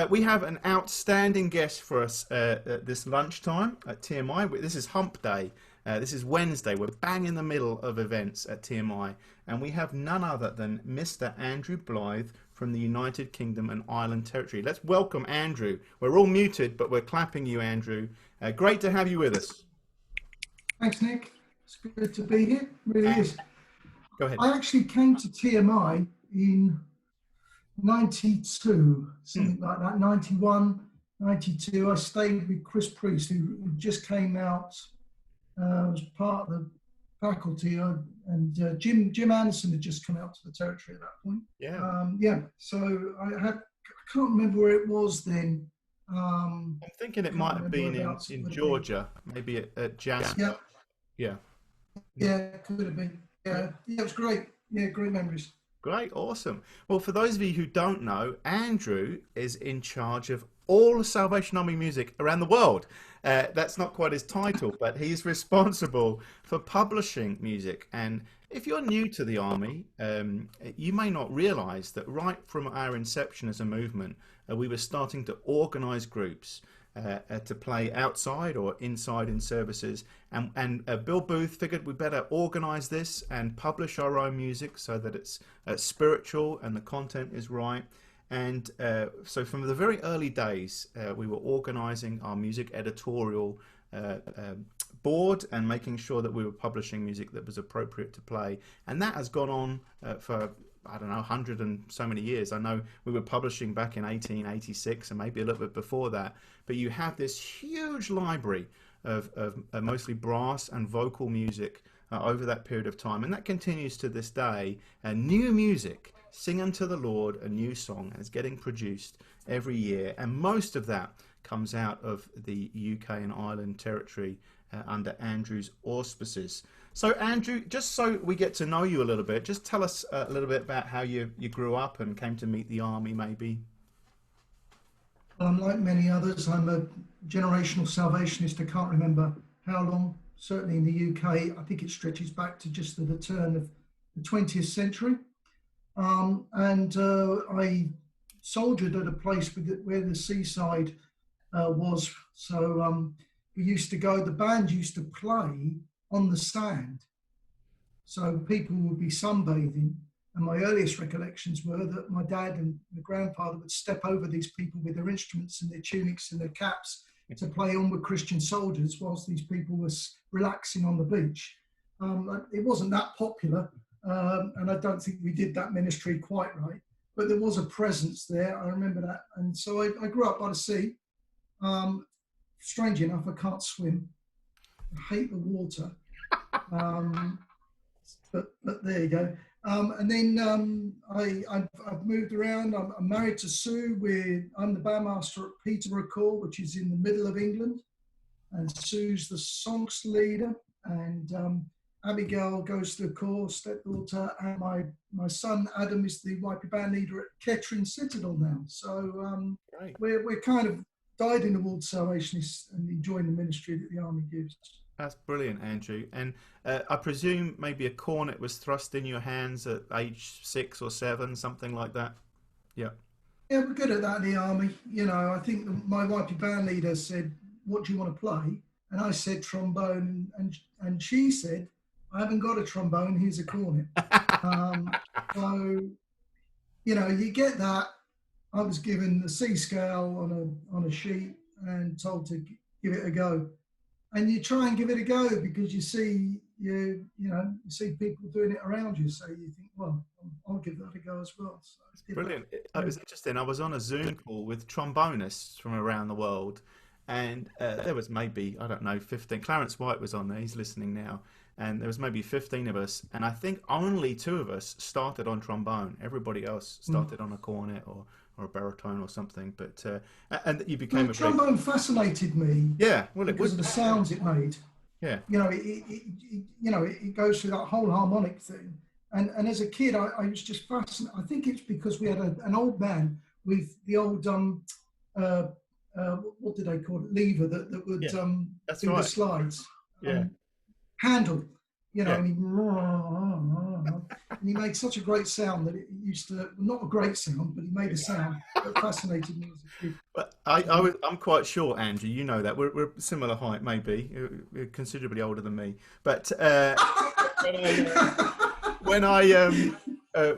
We have an outstanding guest for us at this lunchtime at TMI. This is Hump Day. This is Wednesday. We're bang in the middle of events at TMI. And we have none other than Mr. Andrew Blyth from the United Kingdom and Ireland Territory. Let's welcome Andrew. We're all muted, but we're clapping you, Andrew. Great to have you with us. Thanks, Nick. It's good to be here. It really is. Go ahead. I actually came to TMI in 92, something like that, 91, 92. I stayed with Chris Priest, who just came out, was part of the faculty, and Jim Anderson had just come out to the territory at that point. Yeah. So I can't remember where it was then. I'm thinking it might have been in Georgia, maybe at Jazz. Yeah, could have been. Yeah, it was great. Yeah, great memories. Great, awesome. Well, for those of you who don't know, Andrew is in charge of all Salvation Army music around the world. That's not quite his title, but he's responsible for publishing music. And if you're new to the Army, you may not realise that right from our inception as a movement, we were starting to organise groups to play outside or inside in services, and Bill Booth figured we better organise this and publish our own music so that it's spiritual and the content is right. And so from the very early days, we were organising our music editorial board and making sure that we were publishing music that was appropriate to play, and that has gone on for, I don't know, 100 and so many years. I know we were publishing back in 1886 and maybe a little bit before that, but you have this huge library of mostly brass and vocal music over that period of time, and that continues to this day. New music, Sing Unto the Lord, a new song, is getting produced every year, and most of that comes out of the UK and Ireland territory under Andrew's auspices. So Andrew, just so we get to know you a little bit, just tell us a little bit about how you grew up and came to meet the Army, maybe. Like many others, I'm a generational salvationist. I can't remember how long. Certainly in the UK, I think it stretches back to just the turn of the 20th century. I soldiered at a place where the seaside was. So we used to go, the band used to play on the sand. So people would be sunbathing. And my earliest recollections were that my dad and my grandfather would step over these people with their instruments and their tunics and their caps to play Onward Christian Soldiers whilst these people were relaxing on the beach. It wasn't that popular, and I don't think we did that ministry quite right, but there was a presence there. I remember that. And so I grew up by the sea. Strange enough, I can't swim. I hate the water. But there you go. And then I've moved around. I'm married to Sue. I'm the bandmaster at Peterborough Corps, which is in the middle of England. And Sue's the songs leader. And Abigail goes to the Corps, stepdaughter. And my son Adam is the YP band leader at Kettering Citadel now. So we're kind of died in the world salvationists and enjoying the ministry that the Army gives. That's brilliant, Andrew. And I presume maybe a cornet was thrust in your hands at age 6 or 7, something like that. Yeah. Yeah, we're good at that in the Army. You know, I think my YP band leader said, "What do you want to play?" And I said trombone, and she said, "I haven't got a trombone. Here's a cornet." So, you know, you get that. I was given the C scale on a sheet and told to give it a go. And you try and give it a go because you see people doing it around you, so you think, well, I'll give that a go as well. So it's brilliant. It was interesting. I was on a Zoom call with trombonists from around the world, and there was maybe, I don't know, 15. Clarence White was on there. He's listening now. And there was maybe 15 of us, and I think only 2 of us started on trombone. Everybody else started on a cornet or a baritone or something. But and you became trombone fascinated me. Yeah, well, because of the sounds it made. Yeah, you know, it goes through that whole harmonic thing. And as a kid, I was just fascinated. I think it's because we had an old man with the old what did they call it, lever that would do the slides. Yeah. Handle, you know, Yeah. and he made such a great sound that it used to, not a great sound, but he made a sound that fascinated me as a kid. But So, I'm quite short, Andrew. You know that we're similar height, maybe. You're considerably older than me. But when I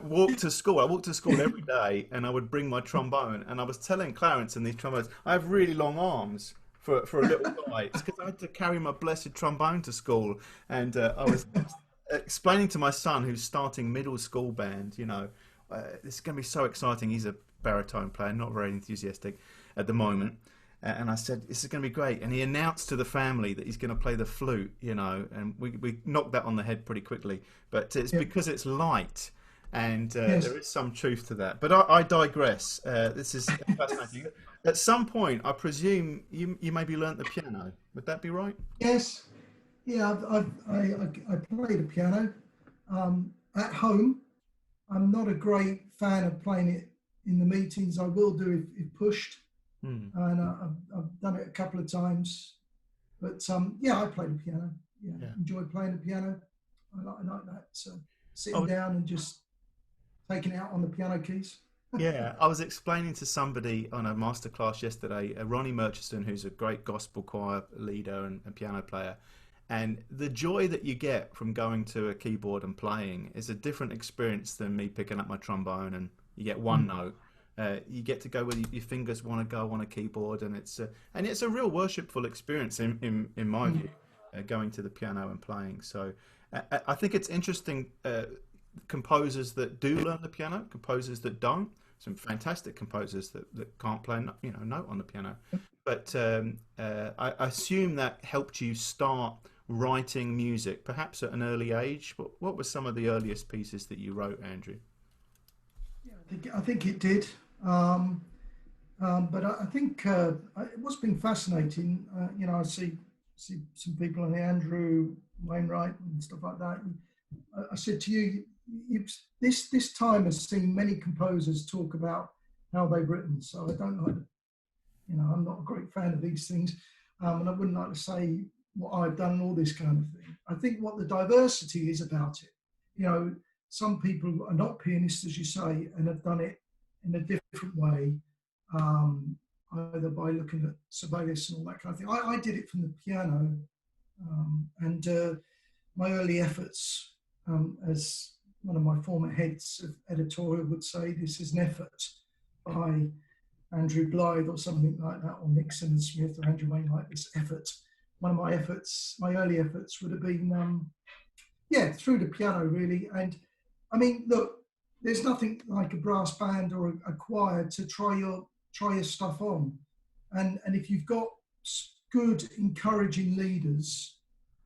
walked to school, I walked to school every day, and I would bring my trombone. And I was telling Clarence and these trombones, I have really long arms for a little guy. It's because I had to carry my blessed trombone to school, and I was explaining to my son, who's starting middle school band, this is going to be so exciting. He's a baritone player, not very enthusiastic at the moment. And I said, this is going to be great. And he announced to the family that he's going to play the flute, and we knocked that on the head pretty quickly. But it's yeah, because it's light, and yes, there is some truth to that. But I digress. This is fascinating. At some point, I presume you maybe learnt the piano. Would that be right? yes, yeah. I play the piano at home. I'm not a great fan of playing it in the meetings. I will do if pushed, Hmm. and I've done it a couple of times. But yeah, I play the piano. Yeah, Yeah. enjoy playing the piano. I like that. So I sitting down and just taking it out on the piano keys. Yeah, I was explaining to somebody on a masterclass yesterday, Ronnie Murchison, who's a great gospel choir leader and piano player, and the joy that you get from going to a keyboard and playing is a different experience than me picking up my trombone and you get one Mm. note. You get to go where your fingers want to go on a keyboard, and it's a real worshipful experience in my Mm. view, going to the piano and playing. So I think it's interesting. Composers that do learn the piano, composers that don't. Some fantastic composers that can't play, note on the piano. But I assume that helped you start writing music, perhaps at an early age. What were some of the earliest pieces that you wrote, Andrew? Yeah, I think it did. But I think what's been fascinating, I see some people in Andrew Wainwright and stuff like that. I said to you, this time has seen many composers talk about how they've written. So I don't like, I'm not a great fan of these things, and I wouldn't like to say what I've done and all this kind of thing. I think what the diversity is about it. Some people are not pianists, as you say, and have done it in a different way, um, either by looking at Sibelius and all that kind of thing. I did it from the piano, and my early efforts, as one of my former heads of editorial would say, this is an effort by Andrew Blyth or something like that, or Nixon and Smith or Andrew Wainwright, this effort. One of my efforts, my early efforts would have been, through the piano really. And I mean, look, there's nothing like a brass band or a choir to try your stuff on. And if you've got good, encouraging leaders,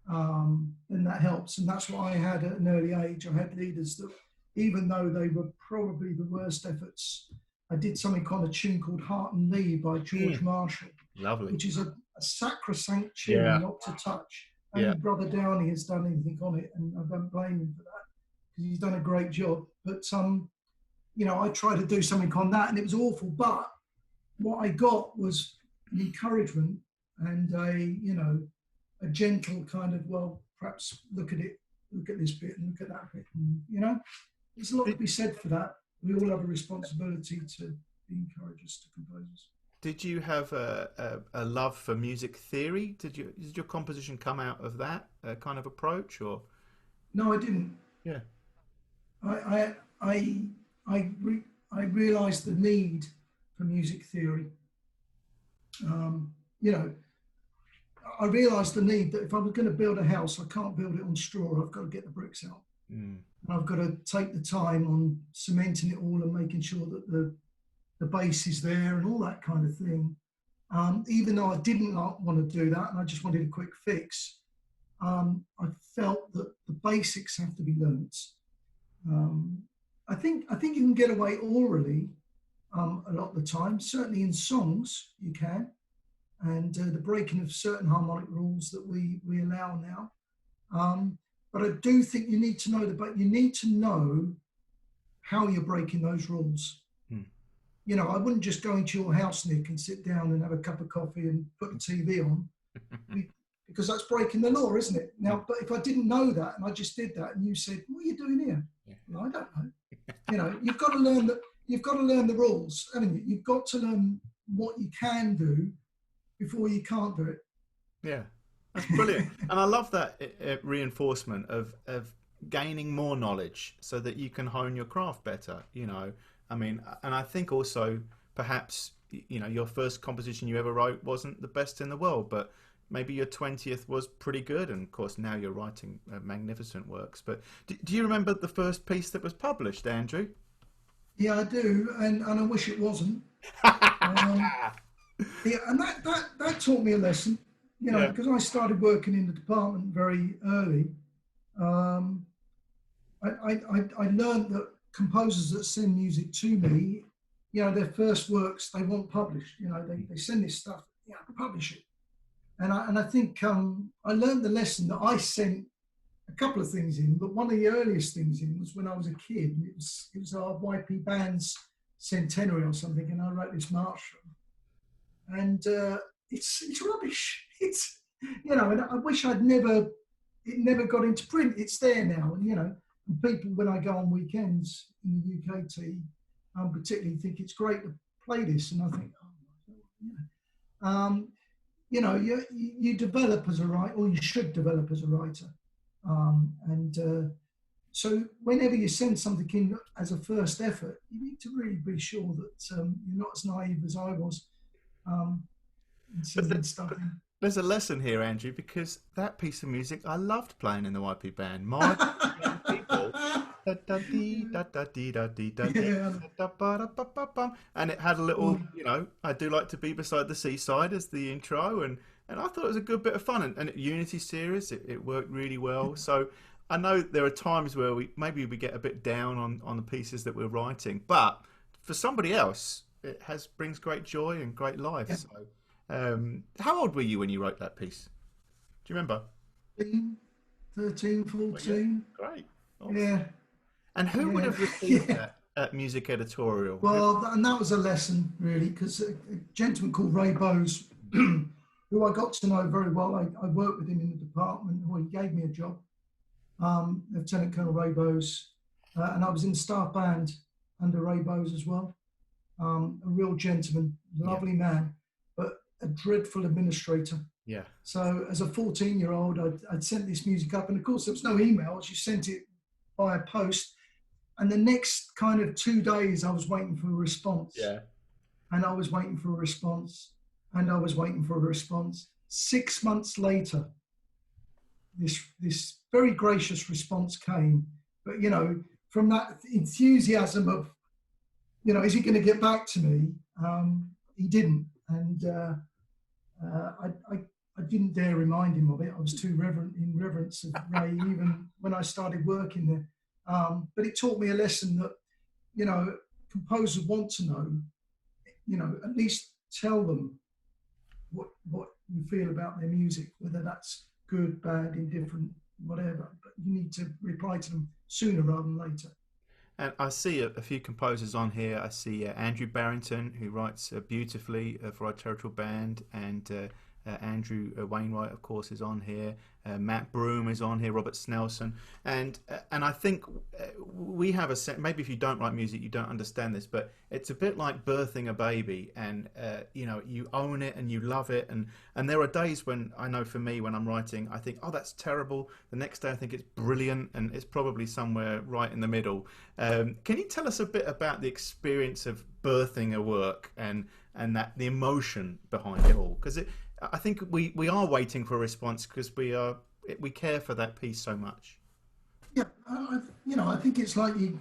then that helps. And that's what I had at an early age. I had leaders that, even though they were probably the worst efforts, I did something on a tune called Heart and Lee by George Mm, Marshall, lovely. which is a sacrosanct tune Yeah, not to touch. yeah. Only Brother Downey has done anything on it, and I don't blame him for that because he's done a great job. But I tried to do something on that, and it was awful. But what I got was an encouragement and a gentle kind of, well, perhaps look at it, look at this bit and look at that bit. And, there's a lot to Did, be said for that. We all have a responsibility to be encouragers to composers. did you have a love for music theory? Did your composition come out of that kind of approach, or? No, I didn't. Yeah. I I I I realised the need for music theory. Um, you know, I realised the need that if I was going to build a house, I can't build it on straw. I've got to get the bricks out. Mm. And I've got to take the time on cementing it all and making sure that the base is there and all that kind of thing. Even though I didn't want to do that and I just wanted a quick fix, I felt that the basics have to be learnt. Um, I think you can get away orally a lot of the time. Certainly in songs you can, and the breaking of certain harmonic rules that we allow now. But I do think you need to know you need to know how you're breaking those rules. Mm. I wouldn't just go into your house, Nick, and sit down and have a cup of coffee and put a TV on, because that's breaking the law, isn't it? Now, but if I didn't know that and I just did that, and you said, "What are you doing here?" Yeah. Well, I don't know. You know, you've got to learn that. You've got to learn the rules, haven't you? You've got to learn what you can do before you can't do it. Yeah, that's brilliant, and I love that reinforcement of gaining more knowledge so that you can hone your craft better. You know, I mean, and I think also perhaps you know your first composition you ever wrote wasn't the best in the world, but maybe your 20th was pretty good, and of course now you're writing magnificent works. But do you remember the first piece that was published, Andrew? Yeah, I do, and I wish it wasn't. Um, yeah, and that taught me a lesson. You know, Yeah. because I started working in the department very early. Um, I learned that composers that send music to me, you know, their first works they want published. You know, they send this stuff, yeah, publish it. And I think I learned the lesson that I sent a couple of things in, but one of the earliest things in was when I was a kid. It was our YP band's centenary or something, and I wrote this march for them. And it's rubbish. It's, you know, and I wish it never got into print. It's there now, and you know, and people when I go on weekends in the UKT, particularly think it's great to play this, and I think, oh, you know, you know, you develop as a writer, or you should develop as a writer, and so whenever you send something in as a first effort, you need to really be sure that you're not as naive as I was in But, sending stuff in. there's a lesson here, Andrew, because that piece of music I loved playing in the YP band. Marching young people. Da da dee da da dee da dee da dee Yeah. da ba da ba ba bum. And it had a little, Well, you know, I do like to be beside the seaside as the intro, and I thought it was a good bit of fun. And Unity series, it worked really well. So I know there are times where we get a bit down on the pieces that we're writing, but for somebody else, it has brings great joy and great life. yeah. So, how old were you when you wrote that piece? Do you remember? 13, Well, yeah, 14. great. Awesome. Yeah, And who would yeah, have received yeah. that at Music Editorial? Who? Well, and that was a lesson really, because a gentleman called Ray Bowes, who I got to know very well, I worked with him in the department, or he gave me a job, Lieutenant Colonel Ray Bowes, and I was in the staff band under Ray Bowes as well. A real gentleman, Yeah, lovely man, but a dreadful administrator. yeah, So as a 14-year-old, I'd sent this music up, and of course there was no emails. You sent it via post, and the next kind of 2 days I was waiting for a response, yeah. and I was waiting for a response, and I was waiting for a response. 6 months later, this very gracious response came, but you know, from that enthusiasm of, you know, is he going to get back to me? He didn't, and I didn't dare remind him of it. I was too reverent in reverence of Ray, even when I started working there. But it taught me a lesson that, you know, composers want to know, you know, at least tell them what you feel about their music, whether that's good, bad, indifferent, whatever. But you need to reply to them sooner rather than later. And I see a few composers on here. I see Andrew Barrington, who writes beautifully for our territorial band, and Andrew Wainwright, of course, is on here. Matt Broom is on here. Robert Snelson, and I think we have a set. Maybe if you don't write music, you don't understand this, but it's a bit like birthing a baby, and you know, you own it and you love it, and there are days when I know for me when I'm writing, I think, oh, that's terrible. The next day I think it's brilliant, and it's probably somewhere right in the middle. Can you tell us a bit about the experience of birthing a work and that the emotion behind it all? Because I think we are waiting for a response because we care for that piece so much. Yeah, you know, I think it's like you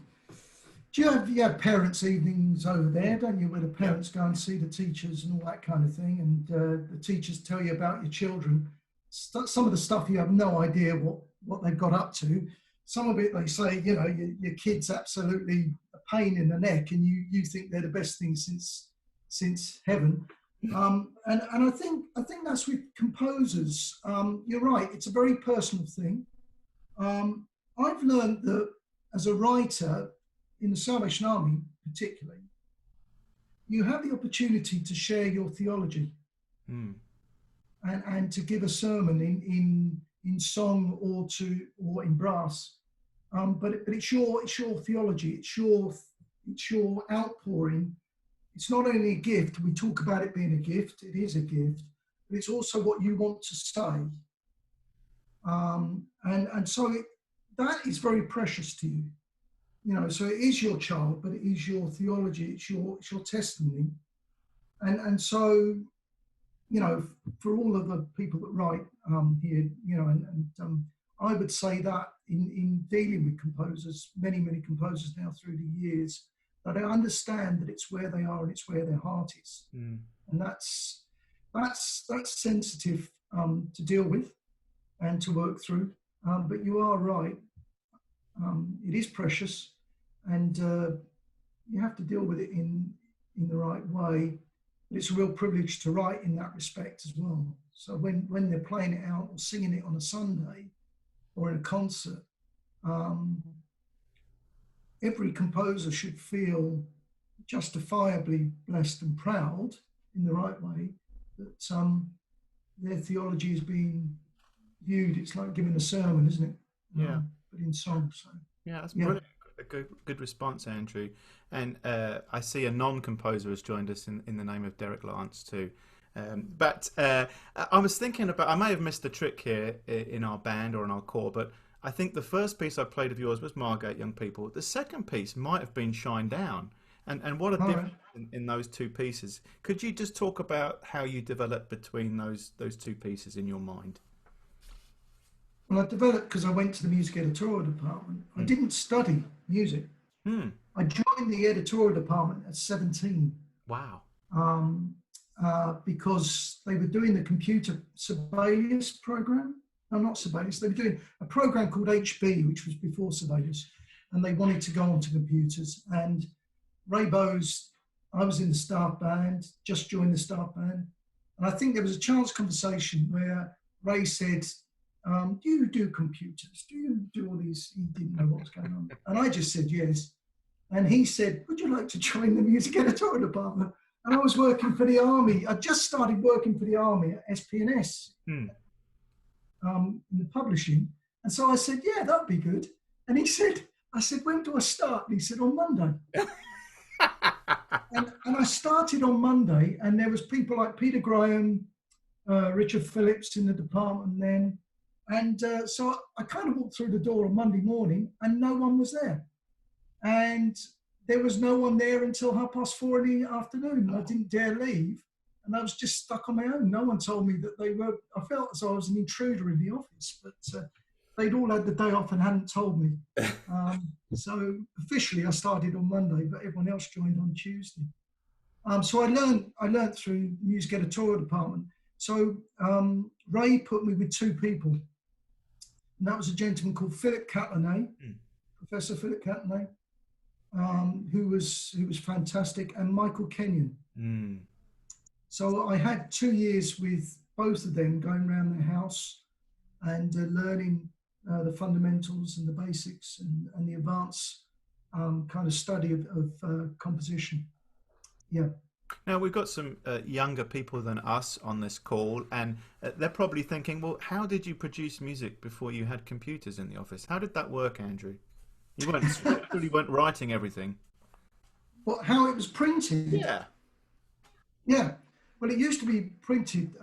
have parents' evenings over there, don't you, where the Yeah, parents go and see the teachers and all that kind of thing, and the teachers tell you about your children. Some of the stuff you have no idea what they've got up to. Some of it they say, you know, your kid's absolutely a pain in the neck, and you think they're the best thing since heaven. And I think that's with composers. You're right; it's a very personal thing. Um, I've learned that as a writer in the Salvation Army, particularly, you have the opportunity to share your theology. mm, and to give a sermon in song or in brass. But it's your theology, it's your outpouring. It's not only a gift. We talk about it being a gift. It is a gift, but it's also what you want to say. And so that is very precious to you. You know, so it is your child, but it is your theology. It's your testimony. And so, you know, for all of the people that write here, you know, and I would say that in dealing with composers, many composers now through the years, that I understand that it's where they are and it's where their heart is, and that's sensitive to deal with and to work through. But you are right; it is precious, and you have to deal with it in the right way. But it's a real privilege to write in that respect as well. So when they're playing it out or singing it on a Sunday or in a concert, every composer should feel justifiably blessed and proud in the right way that their theology is being viewed. It's like giving a sermon, isn't it? Yeah. But in song. So Yeah, that's brilliant. A good response, Andrew. And I see a non-composer has joined us in the name of Derek Lance too. But I was thinking about, I may have missed the trick here in our band or in our corps, but I think the first piece I played of yours was Margate Young People. The second piece might have been Shine Down. And what a difference in those two pieces. Could you just talk about how you developed between those two pieces in your mind? Well, I developed because I went to the music editorial department. I didn't study music. I joined the editorial department at 17. Wow. Because they were doing the computer Sibelius program. No, not Sibelius. They were doing a program called HB, which was before Sibelius, and they wanted to go onto computers. And Ray Bowes, I was in the staff band, just joined the staff band, and I think there was a chance conversation where Ray said, do you do computers? Do you do all these? He didn't know what was going on. And I just said yes. And he said, would you like to join the music editorial department? And I was working for the Army. I just started working for the Army at SP&S in the publishing. And so I said, yeah, that'd be good. And he said, I said, when do I start? And he said, on Monday. and I started on Monday, and there was people like Peter Graham, Richard Phillips in the department then. And so I kind of walked through the door on Monday morning and no one was there. And there was no one there until 4:30 in the afternoon. I didn't dare leave. And I was just stuck on my own. No one told me that they were, I felt as though I was an intruder in the office, but they'd all had the day off and hadn't told me. So officially I started on Monday, but everyone else joined on Tuesday. So I learned through the music editorial department. So Ray put me with two people. And that was a gentleman called Philip Catlernay, Professor Philip Catlernay, who was fantastic, and Michael Kenyon. So I had 2 years with both of them, going around their house and learning the fundamentals and the basics and the advanced kind of study of composition. Yeah. Now, we've got some younger people than us on this call, and they're probably thinking, well, how did you produce music before you had computers in the office? How did that work, Andrew? You weren't writing everything. Well, how it was printed? Yeah. Yeah. Well, it used to be printed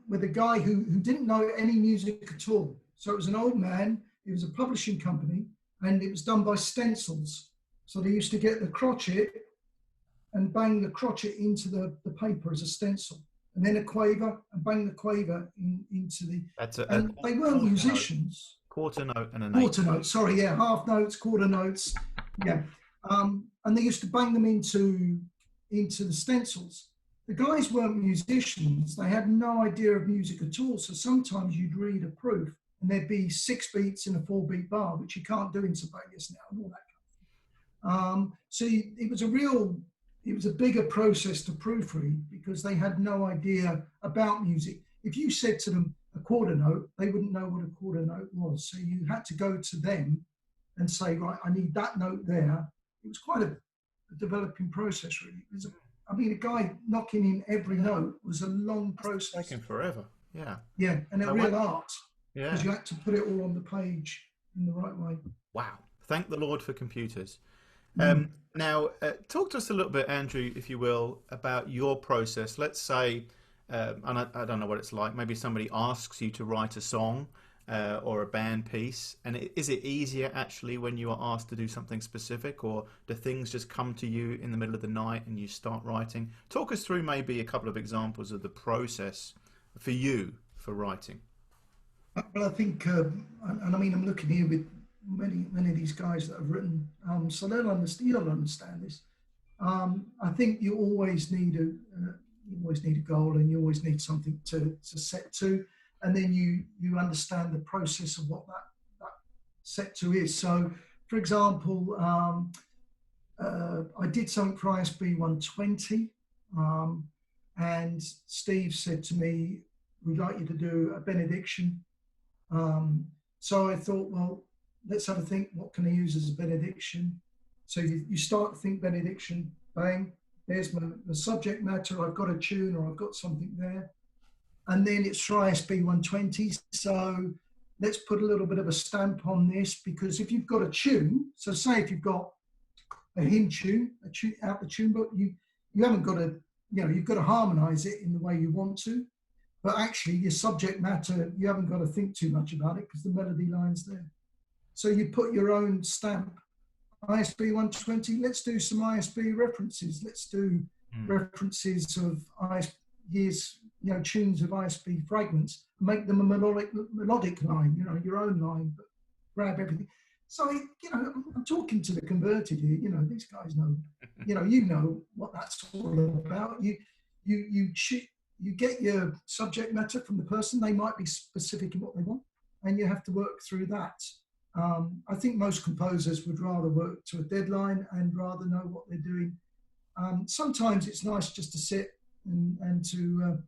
with a guy who didn't know any music at all. So it was an old man. It was a publishing company, and it was done by stencils. So they used to get the crotchet and bang the crotchet into the paper as a stencil, and then a quaver and bang the quaver into the. And they weren't musicians. Quarter note and an quarter note. Sorry, yeah, half notes, quarter notes, yeah. And they used to bang them into the stencils. The guys weren't musicians. They had no idea of music at all. So sometimes you'd read a proof, and there'd be 6 beats in a 4-beat bar, which you can't do in Sibelius now, and all that kind of thing. So it was a bigger process to proofread because they had no idea about music. If you said to them a quarter note, they wouldn't know what a quarter note was. So you had to go to them and say, right, I need that note there. It was quite a developing process, really. A guy knocking in every note was a long process. It's taken forever. Yeah. Yeah, and a No real wonder. art because Yeah. you had to put it all on the page in the right way. Wow. Thank the Lord for computers. Mm. Now, talk to us a little bit, Andrew, if you will, about your process. Let's say, and I don't know what it's like, maybe somebody asks you to write a song or a band piece. And is it easier actually when you are asked to do something specific, or do things just come to you in the middle of the night and you start writing? Talk us through maybe a couple of examples of the process for you for writing. Well, I think, and I mean, I'm looking here with many of these guys that have written, so they'll understand. You'll understand this. I think you always need a goal, and you always need something to set to, and then you understand the process of what that set to is. So, for example, I did something for ISB 120, um, and Steve said to me, "We'd like you to do a benediction." So I thought, well, let's have a think. What can I use as a benediction? So you start to think benediction, bang, there's the subject matter. I've got a tune or I've got something there. And then it's for ISB 120. So let's put a little bit of a stamp on this, because if you've got a tune, so say if you've got a hymn tune, out the tune book, you haven't got to, you've got to harmonize it in the way you want to. But actually, your subject matter, you haven't got to think too much about it because the melody line's there. So you put your own stamp. ISB 120, let's do some ISB references. Let's do Mm. references of years, tunes of ISB fragments. Make them a melodic line, your own line, but grab everything. So, I'm talking to the converted here. These guys know, you know what that's all about. You get your subject matter from the person. They might be specific in what they want, and you have to work through that. I think most composers would rather work to a deadline and rather know what they're doing. Sometimes it's nice just to sit and to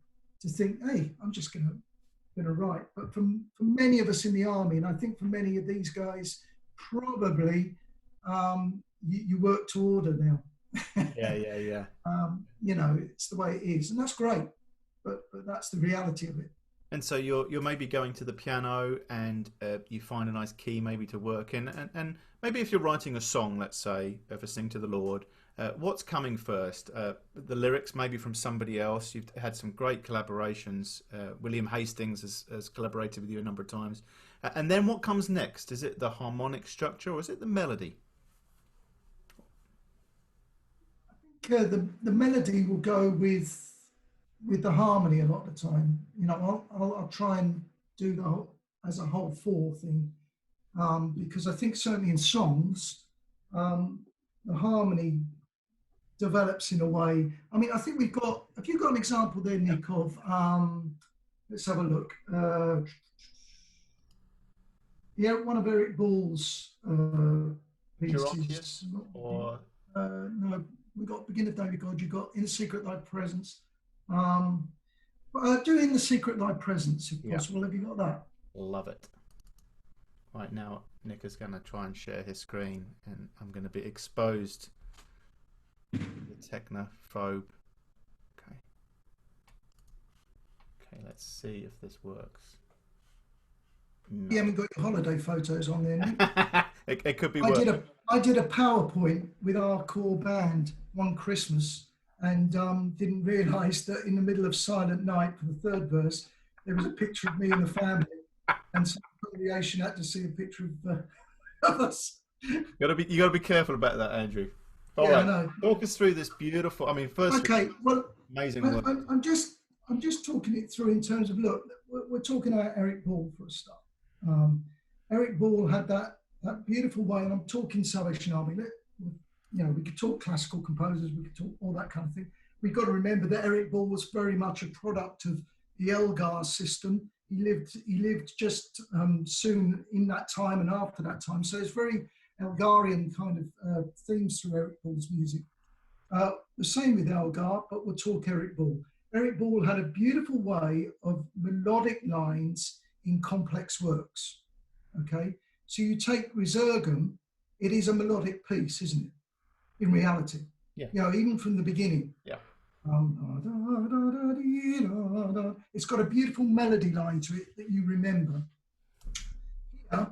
think, hey, I'm just gonna write. But for many of us in the army, and I think for many of these guys, probably you work to order now. Yeah, yeah, yeah. It's the way it is, and that's great. But that's the reality of it. And so you're maybe going to the piano and you find a nice key maybe to work in, and maybe if you're writing a song, let's say for Sing to the Lord, what's coming first? The lyrics maybe from somebody else. You've had some great collaborations. William Hastings has collaborated with you a number of times. And then what comes next? Is it the harmonic structure or is it the melody? The melody will go with the harmony a lot of the time. I'll try and do the whole, as a whole four thing, because I think certainly in songs, the harmony develops in a way. I mean, I think we've got. Have you got an example there, Nick? Of let's have a look. Yeah, one of Eric Ball's pieces. Gerontius or No, we got Begin of David God. You got In the Secret Thy Presence. Do In the Secret Thy Presence, if yeah, possible. Have you got that? love it. Right now, Nick is going to try and share his screen, and I'm going to be exposed to the technophobe. Okay. Okay, let's see if this works. No. You haven't got your holiday photos on there, Nick. It could be I worse. did a PowerPoint with our core band one Christmas, and didn't realise that in the middle of Silent Night for the third verse, there was a picture of me and the family, and some congregation had to see a picture of us. You gotta be careful about that, Andrew. All Yeah, I right, know. talk us through this beautiful. I mean, first of all, Okay, well, amazing work. I'm just talking it through in terms of, look, we're talking about Eric Ball for a start. Eric Ball had that beautiful way, and I'm talking Salvation Army. We could talk classical composers, we could talk all that kind of thing. We've got to remember that Eric Ball was very much a product of the Elgar system. He lived just soon in that time and after that time. So it's very Elgarian kind of themes through Eric Ball's music. The same with Elgar, but we'll talk Eric Ball. Eric Ball had a beautiful way of melodic lines in complex works. Okay, so you take Resurgam, it is a melodic piece, isn't it? In reality, Yeah. even from the beginning. Yeah. Da, da, da, dee, da, da. It's got a beautiful melody line to it that you remember. Yeah.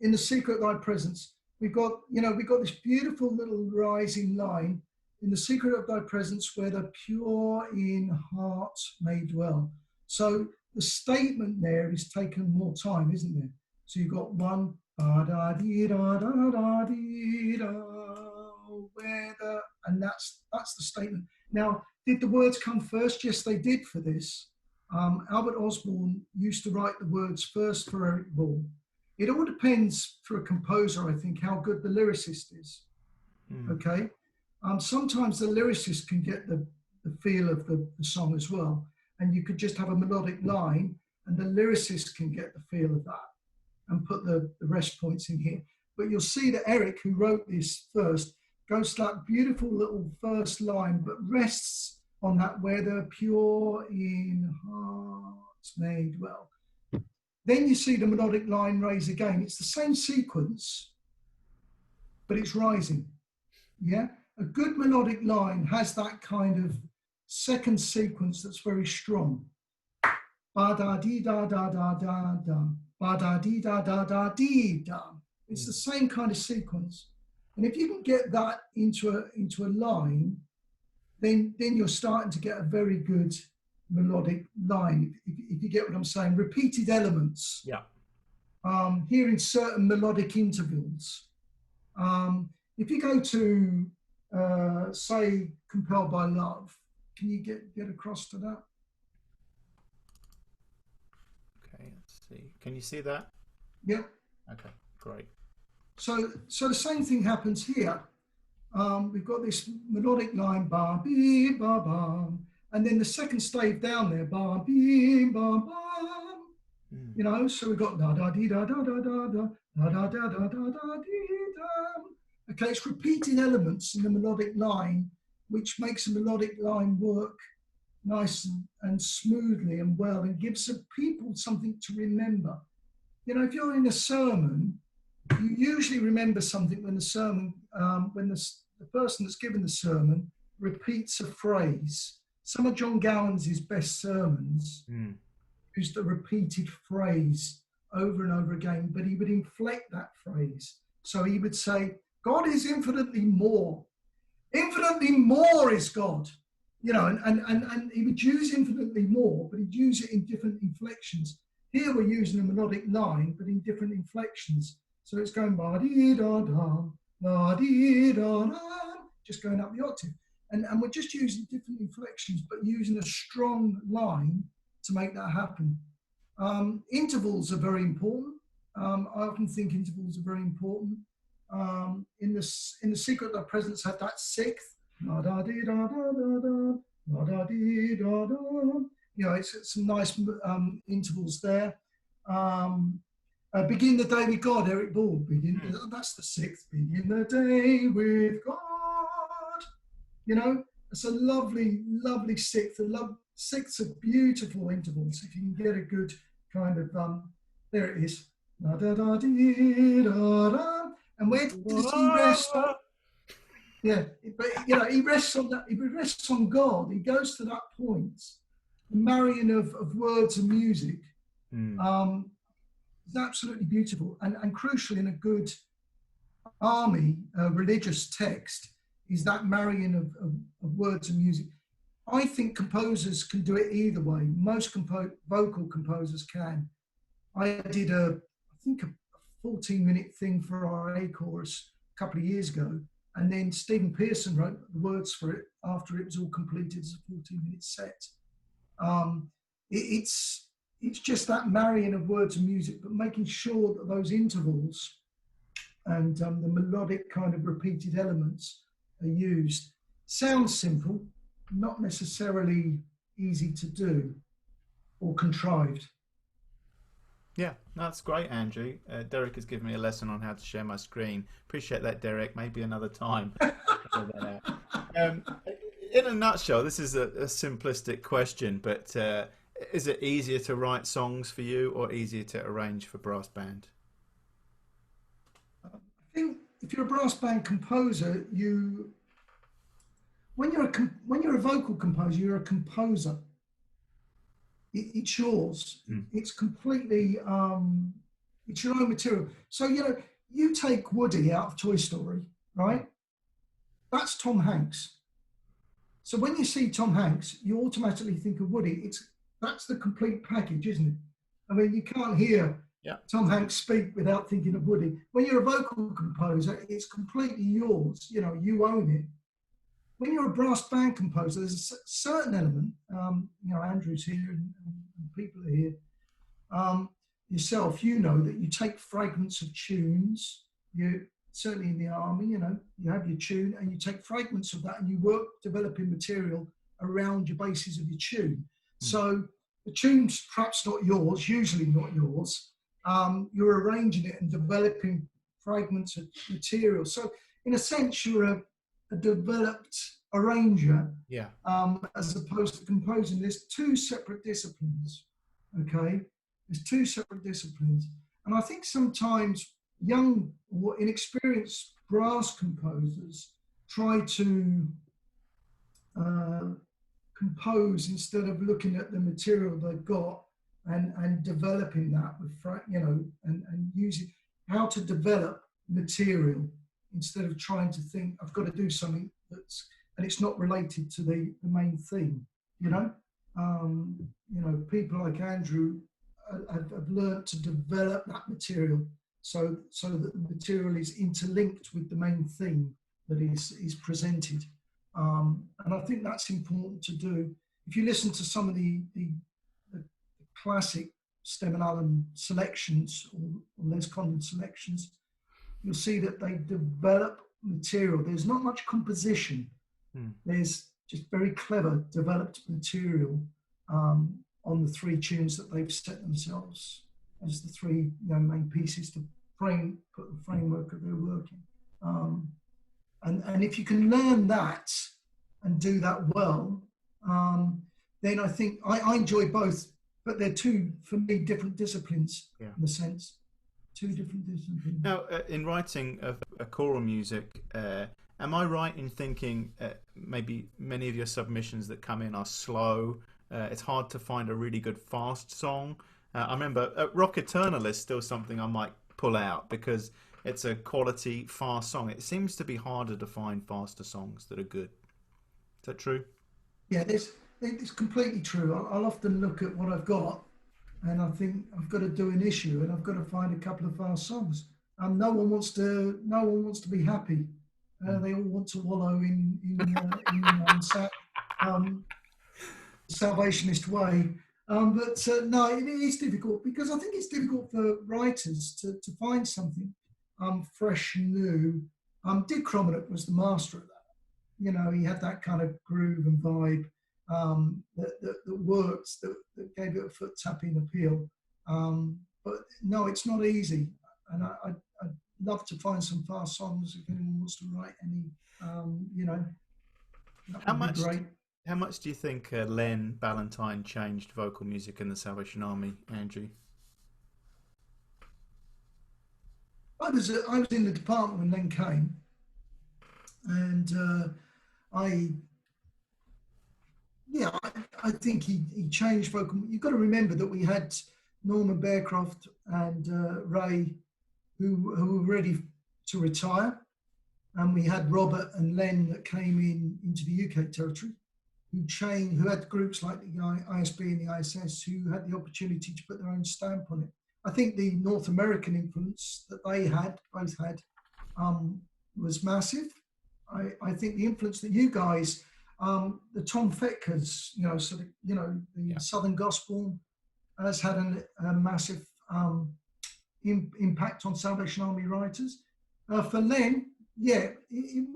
In the secret of thy presence, we've got this beautiful little rising line. In the secret of thy presence, where the pure in heart may dwell. So the statement there is taken more time, isn't there? So you've got one, da da dee da da da dee da, where the, and that's the statement. Now, did the words come first? Yes, they did for this. Albert Osborne used to write the words first for Eric Ball. It all depends for a composer, I think, how good the lyricist is. Okay. Sometimes the lyricist can get the feel of the song as well. And you could just have a melodic line and the lyricist can get the feel of that and put the rest points in here. But you'll see that Eric, who wrote this first, goes to that beautiful little first line, but rests on that where the pure in hearts may dwell. Then you see the melodic line raise again. It's the same sequence, but it's rising. Yeah, a good melodic line has that kind of second sequence that's very strong. Ba da dee da da da da da. Ba da dee da da da dee da. It's the same kind of sequence, and if you can get that into a line, then you're starting to get a very good melodic line. If you get what I'm saying, repeated elements. Yeah. Hearing certain melodic intervals. If you go to say Compelled by Love, can you get across to that? Okay, let's see. Can you see that? Yeah. Okay, great. So the same thing happens here. We've got this melodic line, ba bee ba ba, and then the second stave down there, ba bee ba ba. You know, so we've got da da dee da da da da da da da da da da da dee da. Okay, it's repeating elements in the melodic line, which makes a melodic line work nice and smoothly and well, and gives the people something to remember. You know, if you're in a sermon, you usually remember something when the sermon, when the person that's given the sermon repeats a phrase. Some of John Gowan's best sermons used a repeated phrase over and over again, but he would inflect that phrase. So he would say, God is infinitely more. Infinitely more is God. You know, and he would use infinitely more, but he'd use it in different inflections. Here we're using a melodic line, but in different inflections. So it's going ba-dee-da-da, ba-dee-da-da, just going up the octave. And we're just using different inflections, but using a strong line to make that happen. Intervals are very important. I often think intervals are very important. In the secret of the presence have that sixth, da-da-dee-da-da-da-da, da-da-dee-da-da. You know, it's some nice intervals there. Begin the day with God, Eric Ball. That's the sixth. Begin the day with God. You know, it's a lovely, lovely sixth. Sixths are beautiful intervals. If you can get a good kind of there it is. Da, da, da, dee, da, da. And where does he rest on? Yeah, but you know, he rests on that. He rests on God. He goes to that point. The marrying of words and music. It's absolutely beautiful, and crucial in a good army religious text is that marrying of words and music. I think composers can do it either way. Most vocal composers can. I did I think a 14-minute thing for our A chorus a couple of years ago, and then Stephen Pearson wrote the words for it after it was all completed as a 14-minute set. It's just that marrying of words and music, but making sure that those intervals and the melodic kind of repeated elements are used. Sounds simple, not necessarily easy to do or contrived. Yeah, that's great, Andrew. Derek has given me a lesson on how to share my screen. Appreciate that, Derek. Maybe another time. In a nutshell, this is a simplistic question, but is it easier to write songs for you or easier to arrange for brass band? I think if you're a brass band composer, when you're a vocal composer, you're a composer. It's yours. Mm. It's completely it's your own material. So you take Woody out of Toy Story, right? That's Tom Hanks. So when you see Tom Hanks, you automatically think of Woody. That's the complete package, isn't it? I mean, you can't hear Yeah. Tom Hanks speak without thinking of Woody. When you're a vocal composer, it's completely yours. You own it. When you're a brass band composer, there's a certain element. Andrew's here and people are here. Yourself, that you take fragments of tunes. You certainly in the army, you have your tune and you take fragments of that and you work developing material around your basis of your tune. So the tune's perhaps not yours, usually not yours. You're arranging it and developing fragments of material. So in a sense, you're a developed arranger, as opposed to composing. There's two separate disciplines, okay? There's two separate disciplines. And I think sometimes young or inexperienced brass composers try to compose instead of looking at the material they've got and developing that with, and using how to develop material instead of trying to think, I've got to do something and it's not related to the main theme, people like Andrew have learned to develop that material so that the material is interlinked with the main theme that is presented. And I think that's important to do. If you listen to some of the classic Stem and Allen selections or Les Condon selections, you'll see that they develop material. There's not much composition. There's just very clever developed material on the three tunes that they've set themselves as the three main pieces to put the framework of their working. And if you can learn that and do that well, then I think I enjoy both, but they're two, for me, different disciplines in a sense. Two different disciplines. Now, in writing a choral music, am I right in thinking maybe many of your submissions that come in are slow? It's hard to find a really good fast song. I remember Rock Eternal is still something I might pull out because it's a quality fast song. It seems to be harder to find faster songs that are good. Is that true? Yeah, it's completely true. I'll often look at what I've got and I think I've got to do an issue and I've got to find a couple of fast songs. No one wants to be happy. They all want to wallow in salvationist way. But no, it is difficult because I think it's difficult for writers to find something fresh and new. Dick Crommett was the master of that. He had that kind of groove and vibe that works, that gave it a foot tapping appeal. But no, it's not easy. And I'd love to find some fast songs if anyone wants to write any, that would be great. How much do you think Len Ballantine changed vocal music in the Salvation Army, Andrew? I was in the department when Len came, and I think he changed vocal. You've got to remember that we had Norman Bearcroft and Ray, who were ready to retire, and we had Robert and Len that came into the UK territory, who had groups like the ISB and the ISS, who had the opportunity to put their own stamp on it. I think the North American influence that they both had, was massive. I think the influence that you guys, the Tom Fetkers, the Southern Gospel has had a massive impact on Salvation Army writers. For Len, it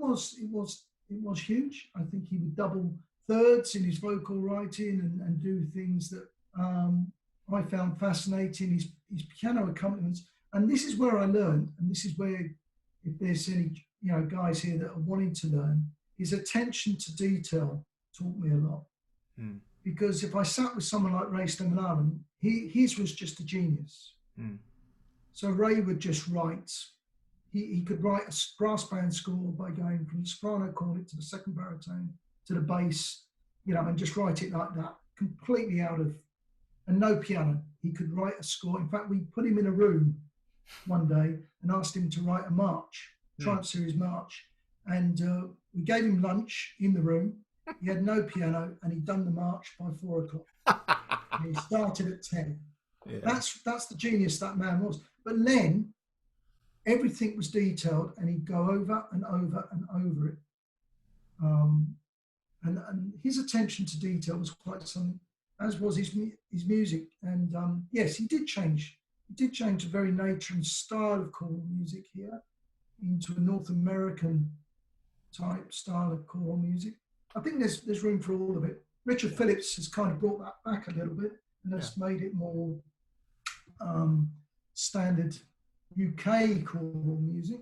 was huge. I think he would double thirds in his vocal writing and do things that I found fascinating, his piano accompaniments. And this is where I learned, and this is where, if there's any guys here that are wanting to learn, his attention to detail taught me a lot. Because if I sat with someone like Ray Stemmen, his was just a genius. So Ray would just write. He could write a brass band score by going from the soprano cornet to the second baritone to the bass, and just write it like that, completely out of, and no piano. He could write a score. In fact, we put him in a room one day and asked him to write a march, Triumph Series march. And we gave him lunch in the room. He had no piano, and he'd done the march by 4 o'clock. And he started at 10. Yeah. That's the genius that man was. But then everything was detailed, and he'd go over and over and over it. And his attention to detail was quite something, as was his music. And yes, he did change. He did change the very nature and style of choral music here into a North American type style of choral music. I think there's room for all of it. Richard Phillips has kind of brought that back a little bit, and has made it more standard UK choral music.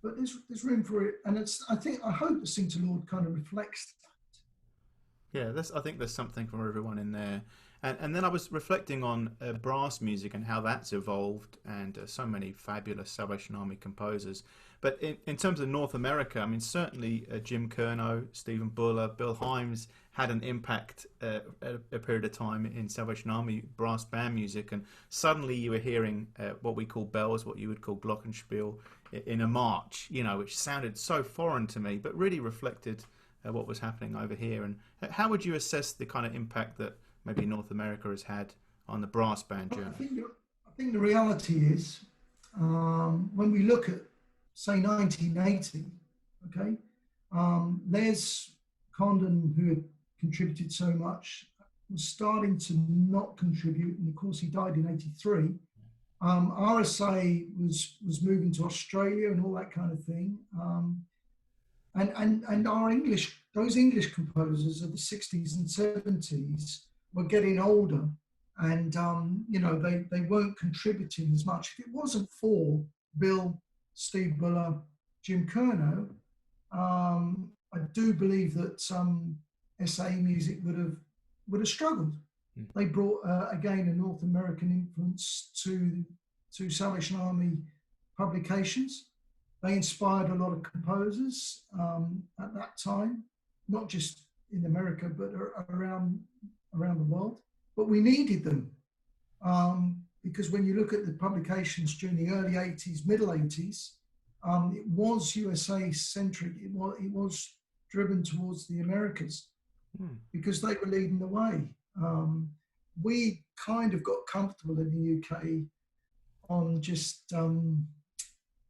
But there's room for it, and I hope the Sing to Lord kind of reflects that. Yeah, I think there's something for everyone in there. And then I was reflecting on brass music and how that's evolved, and so many fabulous Salvation Army composers. But in terms of North America, I mean, certainly Jim Curnow, Stephen Buller, Bill Himes had an impact at a period of time in Salvation Army brass band music. And suddenly you were hearing what we call bells, what you would call glockenspiel, in a march, which sounded so foreign to me, but really reflected what was happening over here. And how would you assess the kind of impact that maybe North America has had on the brass band journey? I think the reality is, when we look at, say, 1980, okay, Les Condon, who had contributed so much, was starting to not contribute, and of course he died in 83. RSA was moving to Australia and all that kind of thing. And those English composers of the 60s and 70s were getting older, and they weren't contributing as much. If it wasn't for Bill, Steve Buller, Jim Curnow, I do believe that SA music would have struggled. They brought again a North American influence to Salvation Army publications. They inspired a lot of composers at that time, not just in America, but around the world. But we needed them because when you look at the publications during the early 80s, middle 80s, it was USA centric. It was driven towards the Americas because they were leading the way. We kind of got comfortable in the UK on just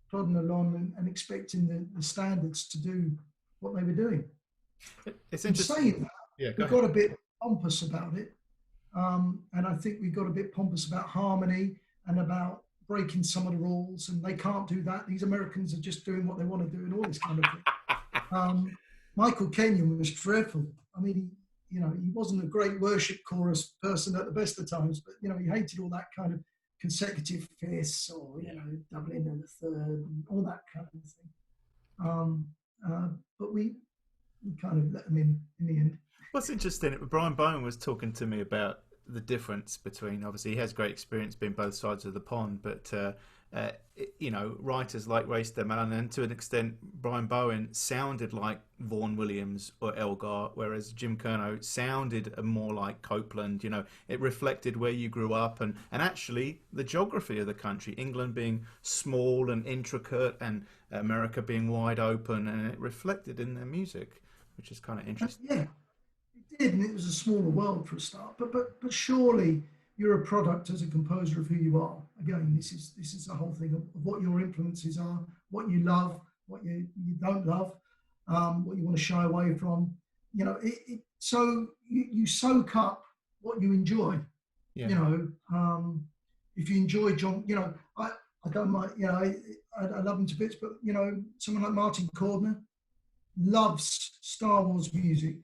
plodding along and expecting the standards to do what they were doing. It's interesting. Saying that, we got a bit pompous about it. And I think we got a bit pompous about harmony and about breaking some of the rules, and they can't do that. These Americans are just doing what they want to do and all this kind of thing. Michael Kenyon was dreadful. I mean, he wasn't a great worship chorus person at the best of times, but, he hated all that kind of consecutive fifths or, doubling in the third and all that kind of thing. But we kind of let them in the end. What's interesting, Brian Bowen was talking to me about the difference between, obviously he has great experience being both sides of the pond, but writers like Ray Stedman, and to an extent Brian Bowen sounded like Vaughan Williams or Elgar, whereas Jim Curnow sounded more like Copeland. It reflected where you grew up and actually the geography of the country, England being small and intricate and America being wide open, and it reflected in their music, which is kind of interesting. Yeah, it did, and it was a smaller world for a start, but surely you're a product as a composer of who you are. Again, this is the whole thing of what your influences are, what you love, what you don't love, what you want to shy away from. So you soak up what you enjoy. Yeah. If you enjoy John, I don't mind. I love him to bits, but someone like Martin Cordner loves Star Wars music.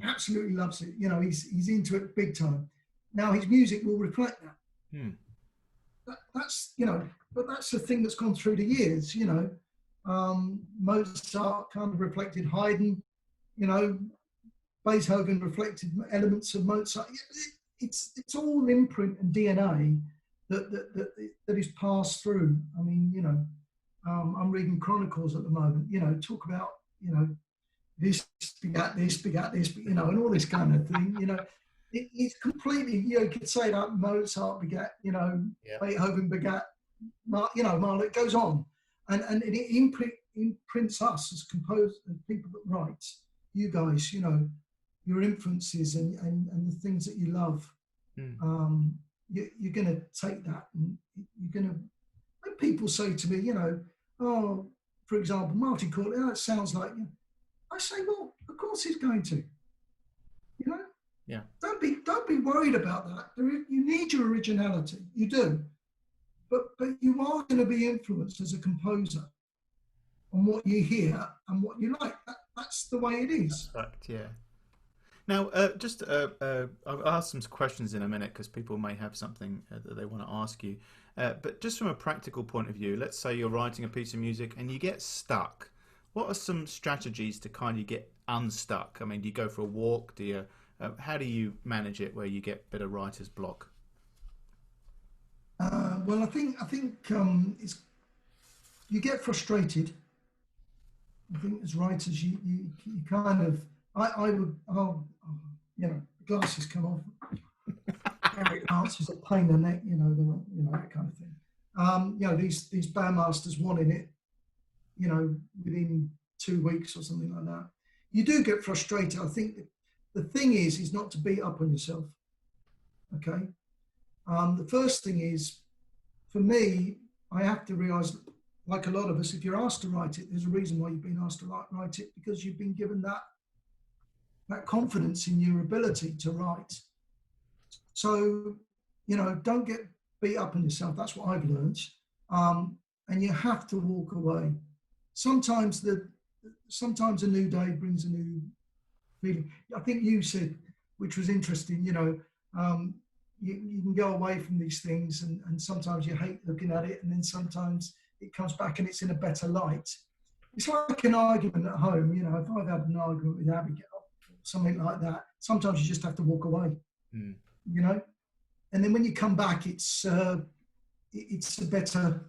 Absolutely loves it. He's into it big time. Now his music will reflect that. That's but that's the thing that's gone through the years. Mozart kind of reflected Haydn. Beethoven reflected elements of Mozart. It's all imprint and DNA that is passed through. I mean, I'm reading Chronicles at the moment. Talk about this begat this, begat this, you know, and all this kind of thing, you know. It's completely, you know, you could say that Mozart begat, you know, Yeah. Beethoven begat, you know, Mahler, it goes on. And it imprints us as composers, as people that write, you guys, you know, your influences and the things that you love. You're going to take that and you're going to, when people say to me, you know, oh, for example, Martin Courtney, oh, that sounds like, you know, I say, well, of course he's going to, you know. Yeah. Don't be worried about that. You need your originality. You do, but you are going to be influenced as a composer on what you hear and what you like. That's the way it is. That's fact. Yeah. Now, I'll ask some questions in a minute because people may have something that they want to ask you. But just from a practical point of view, let's say you're writing a piece of music and you get stuck. What are some strategies to kind of get unstuck? I mean, do you go for a walk? Do you? How do you manage it where you get a bit of writer's block? Well, I think it's, you get frustrated. I think as writers, you kind of, you know, the glasses come off. Eric answers a pain in the neck, you know, that kind of thing. You know, these bandmasters wanting it, you know, within 2 weeks or something like that. You do get frustrated. I think the thing is not to beat up on yourself. Okay. The first thing is, for me, I have to realize, like a lot of us, if you're asked to write it, there's a reason why you've been asked to write it, because you've been given that confidence in your ability to write. So, you know, don't get beat up on yourself. That's what I've learned. And you have to walk away. Sometimes a new day brings a new feeling. I think you said, which was interesting, you know, you can go away from these things and sometimes you hate looking at it, and then sometimes it comes back and it's in a better light. It's like an argument at home, you know, if I've had an argument with Abigail, something like that, sometimes you just have to walk away, you know, and then when you come back, it's a better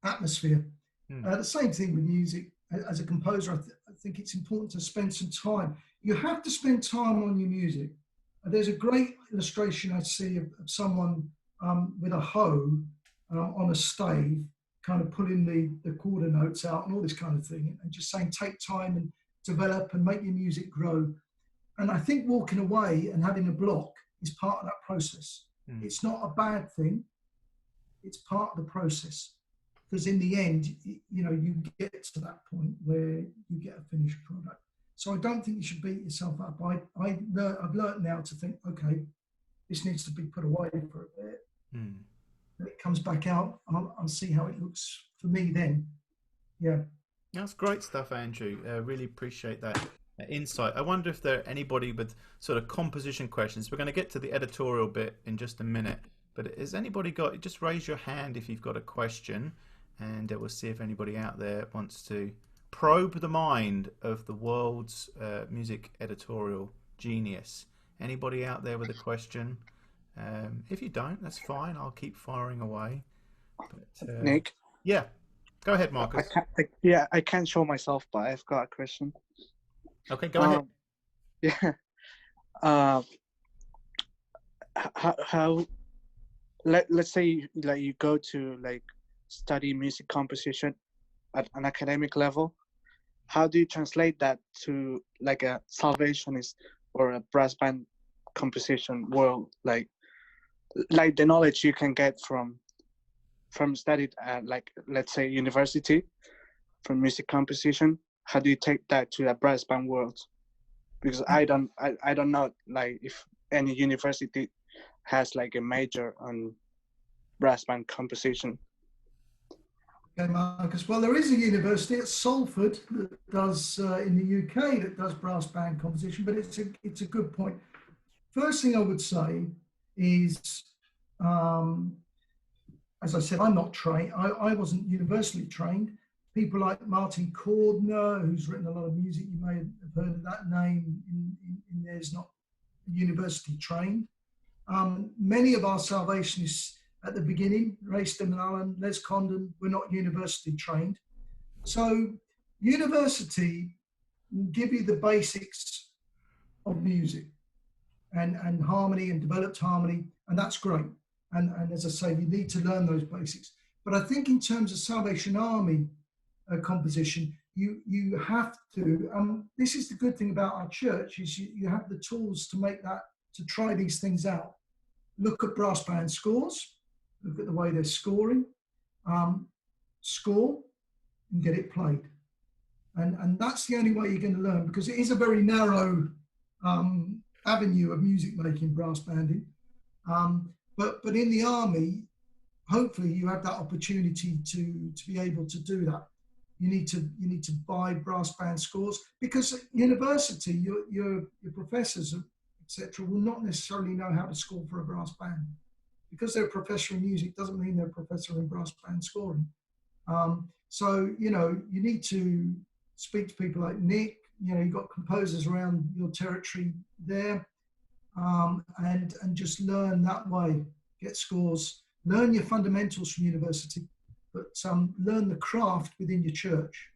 atmosphere. The same thing with music. As a composer, I think it's important to spend some time. You have to spend time on your music. There's a great illustration I see of someone with a hoe on a stave, kind of pulling the quarter notes out and all this kind of thing, and just saying, take time and develop and make your music grow. And I think walking away and having a block is part of that process. It's not a bad thing. It's part of the process. Because in the end, you know, you get to that point where you get a finished product. So I don't think you should beat yourself up. I've learned now to think, okay, this needs to be put away for a bit. When it comes back out, I'll see how it looks for me then. Yeah. That's great stuff, Andrew. Really appreciate that insight. I wonder if there are anybody with sort of composition questions. We're going to get to the editorial bit in just a minute. But has anybody got, just raise your hand if you've got a question, and we'll see if anybody out there wants to probe the mind of the world's music editorial genius. Anybody out there with a question? If you don't, that's fine. I'll keep firing away. But, Nick? Yeah. Go ahead, Marcus. I can't show myself, but I've got a question. Okay, go ahead. Yeah. How let's say like you go to like study music composition at an academic level, how do you translate that to like a salvationist or a brass band composition world, like the knowledge you can get from studied at, like, let's say university from music composition? How do you take that to the brass band world? Because I don't know like if any university has like a major on brass band composition. Okay, Marcus. Well, there is a university at Salford that does in the UK that does brass band composition, but it's a good point. First thing I would say is, as I said, I'm not trained. I wasn't university trained. People like Martin Cordner, who's written a lot of music, you may have heard of that name, in there's not university trained. Many of our Salvationists at the beginning, Ray Stimon, Les Condon, were not university trained. So university will give you the basics of music and harmony and developed harmony, and that's great. And as I say, you need to learn those basics. But I think in terms of Salvation Army composition, you have to. This is the good thing about our church, is you have the tools to make that, to try these things out. Look at brass band scores. Look at the way they're scoring. Score and get it played. And that's the only way you're going to learn, because it is a very narrow avenue of music making, brass banding. But in the army, hopefully you have that opportunity to be able to do that. You need to buy brass band scores, because at university, your professors, etc., will not necessarily know how to score for a brass band. Because they're a professor in music doesn't mean they're a professor in brass band scoring. So you need to speak to people like Nick. You've got composers around your territory there, and just learn that way. Get scores. Learn your fundamentals from university, but learn the craft within your church.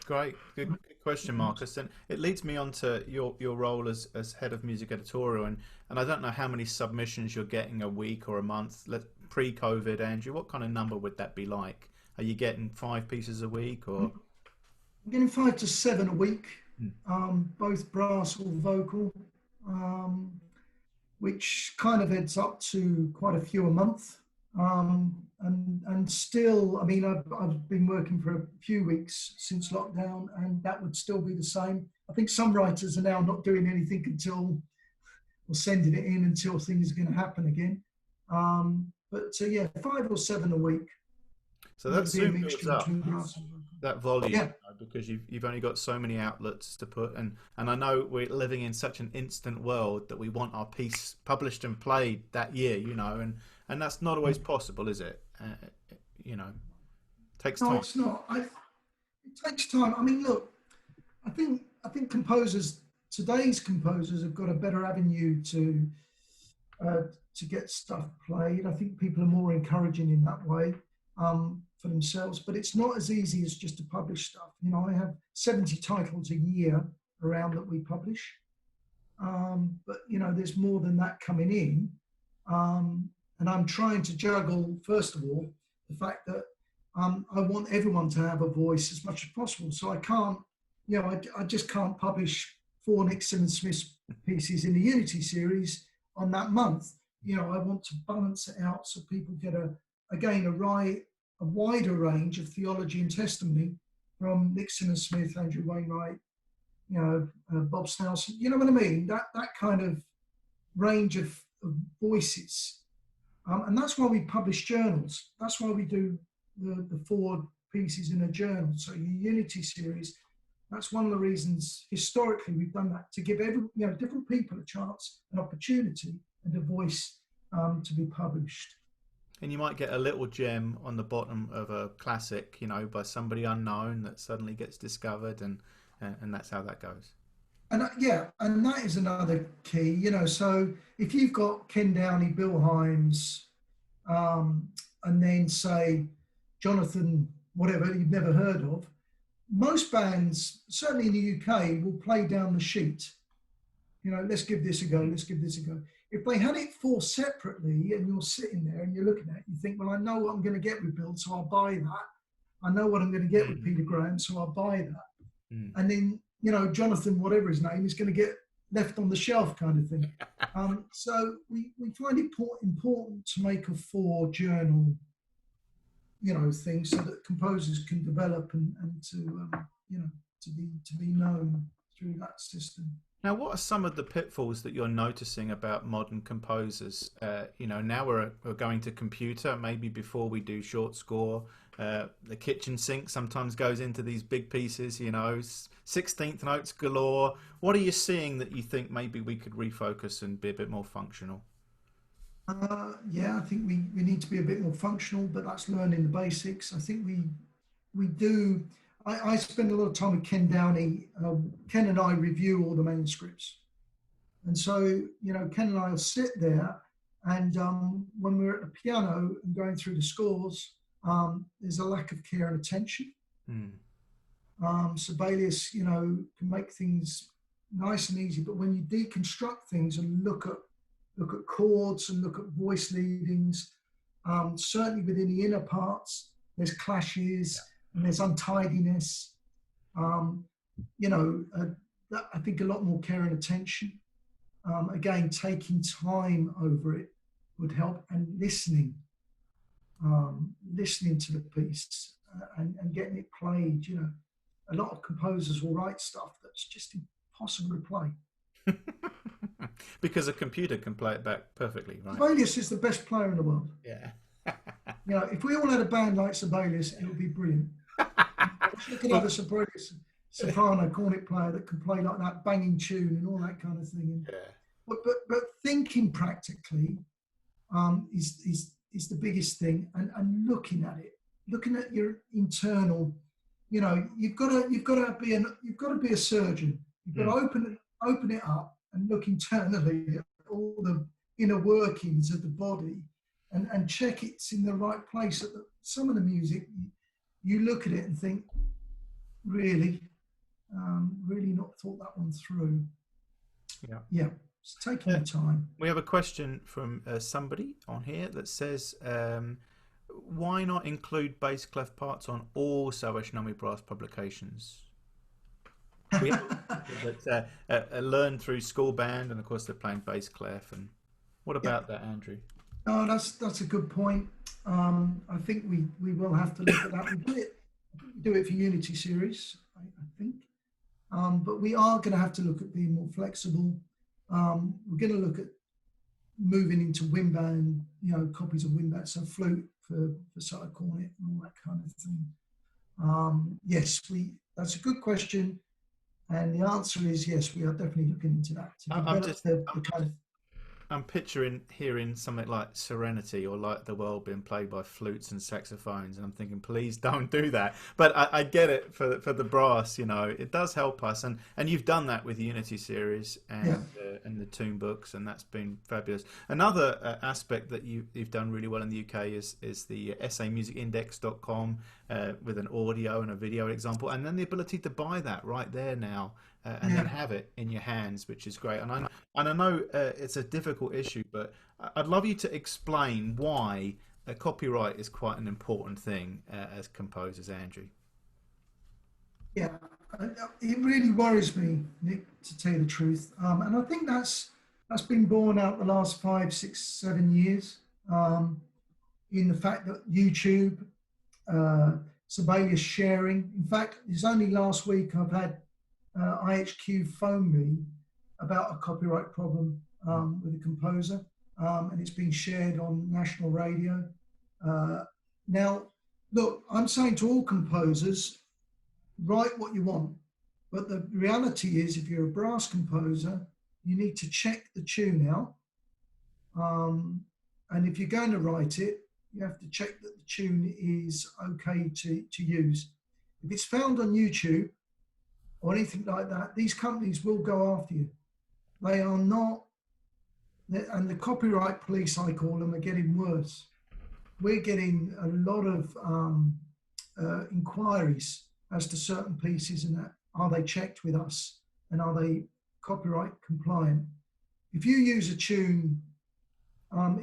Great, good question, Marcus. And it leads me on to your role as head of music editorial, and I don't know how many submissions you're getting a week or a month. Pre-COVID, Andrew, what kind of number would that be like? Are you getting 5 pieces a week, or? I'm getting 5 to 7 a week, both brass or vocal, which kind of adds up to quite a few a month. And still, I mean, I've been working for a few weeks since lockdown, and that would still be the same. I think some writers are now not doing anything or sending it in until things are going to happen again. But yeah, 5 or 7 a week. So that soon builds up, brass and that volume, yeah. Because you've only got so many outlets to put, and I know we're living in such an instant world that we want our piece published and played that year, and that's not always possible, is it? It takes time. No, it's not. It takes time. I mean, look, I think today's composers have got a better avenue to get stuff played. I think people are more encouraging in that way for themselves, but it's not as easy as just to publish stuff. I have 70 titles a year around that we publish, but there's more than that coming in, and I'm trying to juggle, first of all, the fact that I want everyone to have a voice as much as possible. So I can't, I just can't publish 4 Nick Smith pieces in the Unity series on that month. I want to balance it out so people get a wider range of theology and testimony from Nick Smith, Andrew Wainwright, Bob Snelson. You know what I mean? That kind of range of voices. And that's why we publish journals. That's why we do the 4 pieces in a journal. So your Unity series, that's one of the reasons historically we've done that, to give different people a chance, an opportunity, and a voice to be published. And you might get a little gem on the bottom of a classic, by somebody unknown that suddenly gets discovered, and that's how that goes. And and that is another key, so if you've got Ken Downey, Bill Himes, and then say Jonathan, whatever you've never heard of, most bands, certainly in the UK, will play down the sheet. Let's give this a go, let's give this a go. If they had it 4 separately and you're sitting there and you're looking at it, you think, well, I know what I'm going to get with Bill, so I'll buy that. I know what I'm going to get with Peter Graham, so I'll buy that. And then, Jonathan, whatever his name, is going to get left on the shelf kind of thing. So we find it important to make a 4 journal, thing, so that composers can develop and to be known through that system. Now, what are some of the pitfalls that you're noticing about modern composers? Now we're going to computer. Maybe before we do short score, the kitchen sink sometimes goes into these big pieces, 16th notes galore. What are you seeing that you think maybe we could refocus and be a bit more functional? I think we need to be a bit more functional, but that's learning the basics. I think we do. I spend a lot of time with Ken Downey. Ken and I review all the manuscripts. And so, Ken and I will sit there, and when we're at the piano and going through the scores, there's a lack of care and attention. Sibelius, can make things nice and easy, but when you deconstruct things and look at chords and look at voice leadings, certainly within the inner parts, there's clashes and there's untidiness. I think a lot more care and attention. Again, taking time over it would help, and listening to the piece and getting it played. A lot of composers will write stuff that's just impossible to play. Because a computer can play it back perfectly, right? Sibelius is the best player in the world. Yeah. If we all had a band like Sibelius, it would be brilliant. You could have a soprano cornet player that can play like that, banging tune and all that kind of thing. Yeah. But thinking practically is the biggest thing, and looking at your internal. You've got to be a surgeon. You've got to open it up and look internally at all the inner workings of the body, and check it's in the right place. Some of the music, you look at it and think, really not thought that one through. Yeah. It's taking the time. We have a question from somebody on here that says, why not include bass clef parts on all Salvation Army brass publications? We have learn through school band, and of course they're playing bass clef. And what about that, Andrew? Oh, that's a good point. I think we will have to look at that. We do it for Unity series, I think. But we are going to have to look at being more flexible. We're going to look at moving into wind band, copies of wind band, so flute for side cornet and all that kind of thing. Yes, that's a good question, and the answer is yes. We are definitely looking into that. I'm hearing something like Serenity or Light the World being played by flutes and saxophones, and I'm thinking, please don't do that. But I get it for the brass, it does help us, and you've done that with the Unity series and the tune books, and that's been fabulous. Another aspect that you've done really well in the UK is the samusicindex.com with an audio and a video example, and then the ability to buy that right there now. And then have it in your hands, which is great. And I know it's a difficult issue, but I'd love you to explain why copyright is quite an important thing as composers, Andrew. Yeah, it really worries me, Nick, to tell you the truth. And I think that's been borne out the last 5, 6, 7 years in the fact that YouTube, Sibelius sharing. In fact, it's only last week I've had IHQ phone me about a copyright problem with a composer, and it's been shared on national radio. Now, look, I'm saying to all composers, write what you want, but the reality is, if you're a brass composer, you need to check the tune out, and if you're going to write it, you have to check that the tune is okay to use. If it's found on YouTube or anything like that, these companies will go after you. They are not, and the copyright police, I call them, are getting worse. We're getting a lot of inquiries as to certain pieces, and that are they checked with us, and are they copyright compliant? If you use a tune,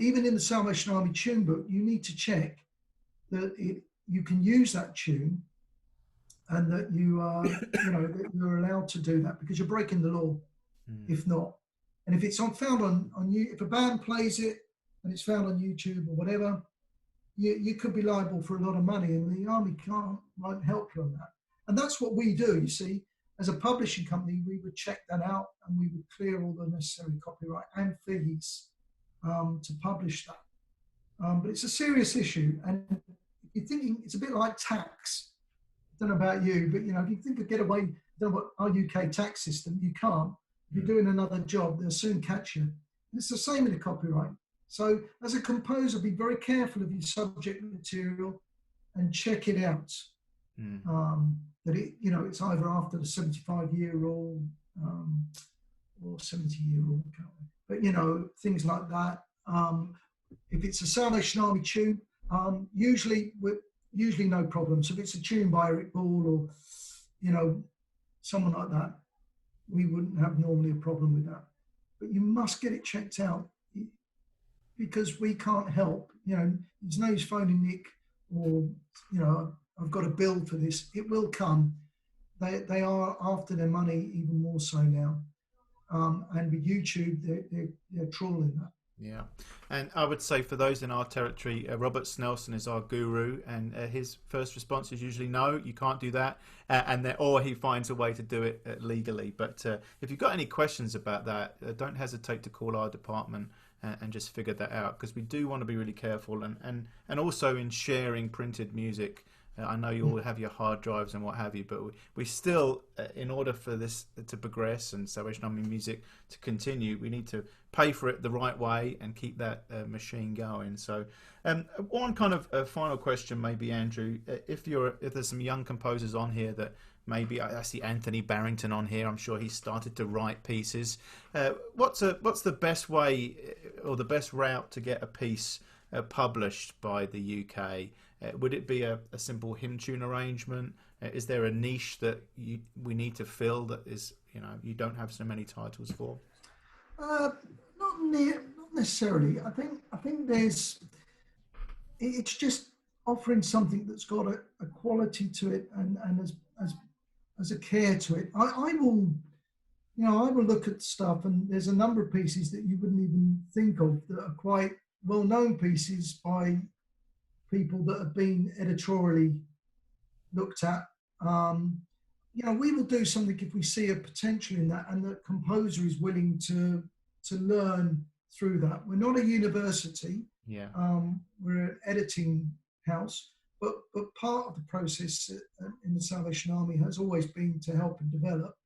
even in the Salvation Army tune book, you need to check that you can use that tune, and that you are, that you're allowed to do that, because you're breaking the law if not. And if it's found on if a band plays it and it's found on YouTube or whatever, you could be liable for a lot of money, and the Army won't help you on that. And that's what we do. You see, as a publishing company, we would check that out, and we would clear all the necessary copyright and fees to publish that. But it's a serious issue, and you're thinking it's a bit like tax. I don't know about you, but if you think of get away, don't know what our UK tax system, you can't. If you're doing another job, they'll soon catch you. And it's the same in the copyright. So as a composer, be very careful of your subject material and check it out. That it's either after the 75-year rule or 70-year rule, but things like that. If it's a Salvation Army tune, usually no problem. So if it's a tune by Eric Ball or you know, someone like that, we wouldn't have normally a problem with that. But you must get it checked out because we can't help. You know, there's no use phoning Nick or, you know, I've got a bill for this. It will come. They are after their money even more so now. And with YouTube, they're trawling that. Yeah, and I would say for those in our territory, Robert Snelson is our guru, and his first response is usually no, you can't do that, or he finds a way to do it legally. But if you've got any questions about that, don't hesitate to call our department and just figure that out, because we do want to be really careful, and also in sharing printed music. I know you all have your hard drives and what have you, but we still, in order for this to progress and Salvation Army music to continue, we need to pay for it the right way and keep that machine going. So, one kind of final question, maybe, Andrew, if there's some young composers on here that maybe I see Anthony Barrington on here. I'm sure he started to write pieces. What's the best way or the best route to get a piece published by the UK? Would it be a simple hymn tune arrangement? Is there a niche that we need to fill that is, you know, you don't have so many titles for? Not necessarily. I think it's just offering something that's got a quality to it and as a care to it. I will look at stuff, and there's a number of pieces that you wouldn't even think of that are quite well-known pieces by people that have been editorially looked at. You know, we will do something if we see a potential in that, and the composer is willing to learn through that. We're not a university. Yeah. We're an editing house, but part of the process in the Salvation Army has always been to help and develop.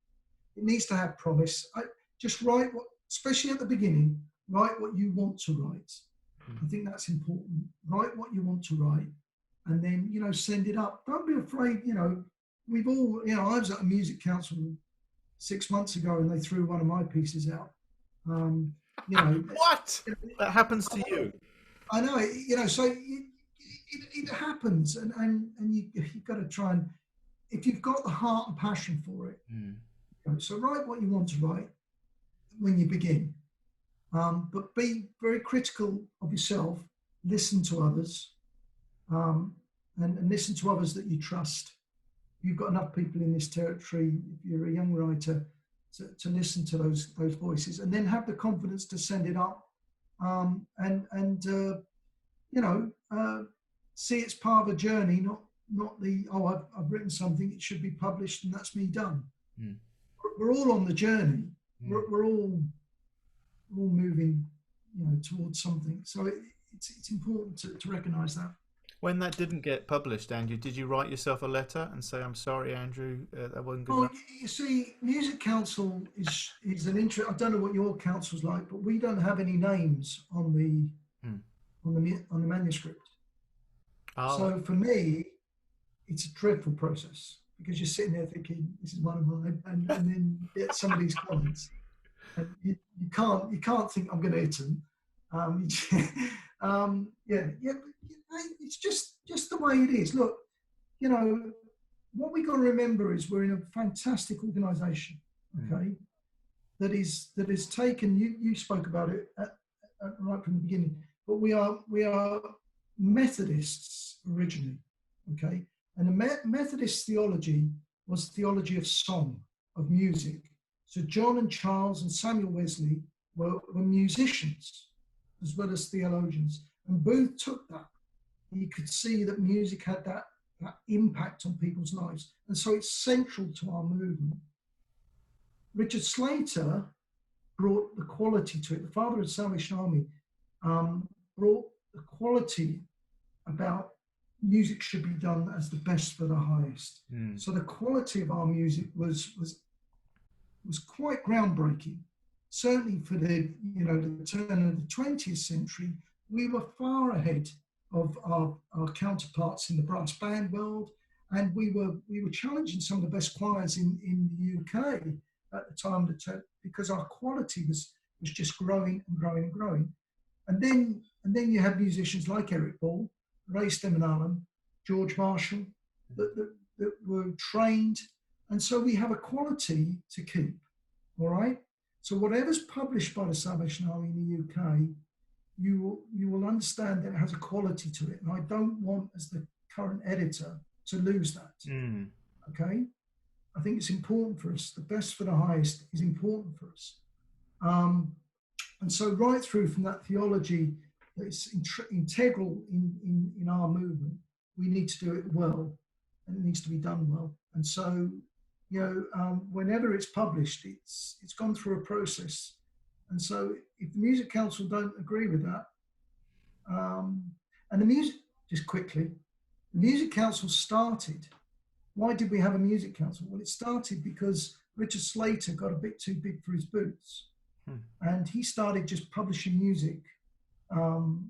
It needs to have promise. Just write what, especially at the beginning, write what you want to write. I think that's important. Write what you want to write, and then, you know, send it up. Don't be afraid. You know, we've all, you know, I was at a music council 6 months ago, and they threw one of my pieces out. You know, what? That happens to you? I know. You know, so it happens, and you've got to try and, if you've got the heart and passion for it. You know, so write what you want to write when you begin. But be very critical of yourself, listen to others, and listen to others that you trust. You've got enough people in this territory, if you're a young writer, to listen to those voices, and then have the confidence to send it up, you know, see it's part of a journey, not the, oh, I've written something, it should be published, and that's me done. We're all on the journey. We're all moving, you know, towards something. So it's important to recognise that. When that didn't get published, Andrew, did you write yourself a letter and say, "I'm sorry, Andrew, that wasn't good enough"? You see, Music Council is an interest. I don't know what your council's like, but we don't have any names on the manuscript. Oh. So for me, it's a dreadful process, because you're sitting there thinking, "This is one of mine," and then you get some of these comments. And you can't think, "I'm going to hit them." It's just the way it is. Look, you know, what we got to remember is we're in a fantastic organisation, okay, that is taken. You spoke about it right from the beginning, but we are Methodists originally, okay, and the Methodist theology was theology of song, of music. So John and Charles and Samuel Wesley were musicians as well as theologians. And Booth took that. He could see that music had that impact on people's lives. And so it's central to our movement. Richard Slater brought the quality to it. The father of the Salvation Army brought the quality about music should be done as the best for the highest. So the quality of our music was quite groundbreaking. Certainly for the turn of the 20th century, we were far ahead of our counterparts in the brass band world, and we were challenging some of the best choirs in the UK at the time, because our quality was just growing and growing and growing. And then you have musicians like Eric Ball, Ray Stemmen Allen, George Marshall, that were trained And so we have a quality to keep, all right? So whatever's published by the Salvation Army in the UK, you will understand that it has a quality to it. And I don't want, as the current editor, to lose that, okay? I think it's important for us. The best for the highest is important for us. And so right through from that theology that's integral in our movement, we need to do it well, and it needs to be done well. And so, you know, whenever it's published, it's gone through a process. And so if the Music Council don't agree with that, and the music, just quickly, the Music Council started. Why did we have a Music Council? Well, it started because Richard Slater got a bit too big for his boots. And he started just publishing music,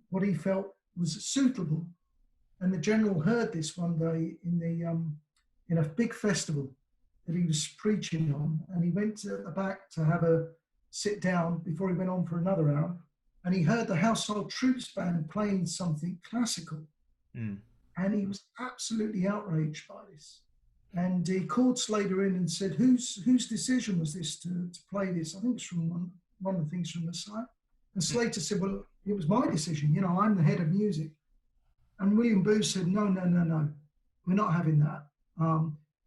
what he felt was suitable. And the general heard this one day in a big festival that he was preaching on, and he went to the back to have a sit down before he went on for another hour, and he heard the Household Troops band playing something classical, and he was absolutely outraged by this. And he called Slater in and said, whose decision was this to play this? I think it's from one of the things from Messiah. And Slater said, well, it was my decision. You know, I'm the head of music. And William Booth said, no, we're not having that.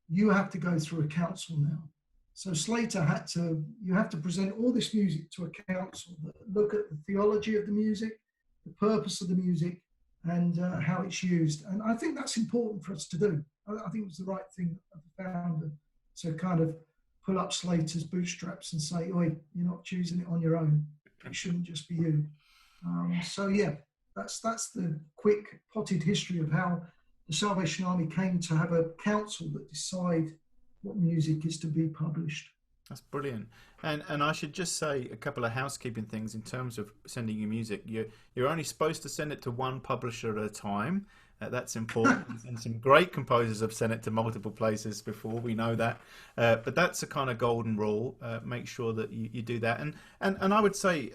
You have to go through a council now. So Slater you have to present all this music to a council that look at the theology of the music, the purpose of the music, and how it's used. And I think that's important for us to do. I think it was the right thing of the founder to kind of pull up Slater's bootstraps and say, oi, you're not choosing it on your own. It shouldn't just be you. So yeah, that's the quick potted history of how the Salvation Army came to have a council that decide what music is to be published. That's brilliant. And I should just say a couple of housekeeping things in terms of sending you music. You're only supposed to send it to one publisher at a time. That's important. And some great composers have sent it to multiple places before. We know that. But that's a kind of golden rule. Make sure that you do that. And I would say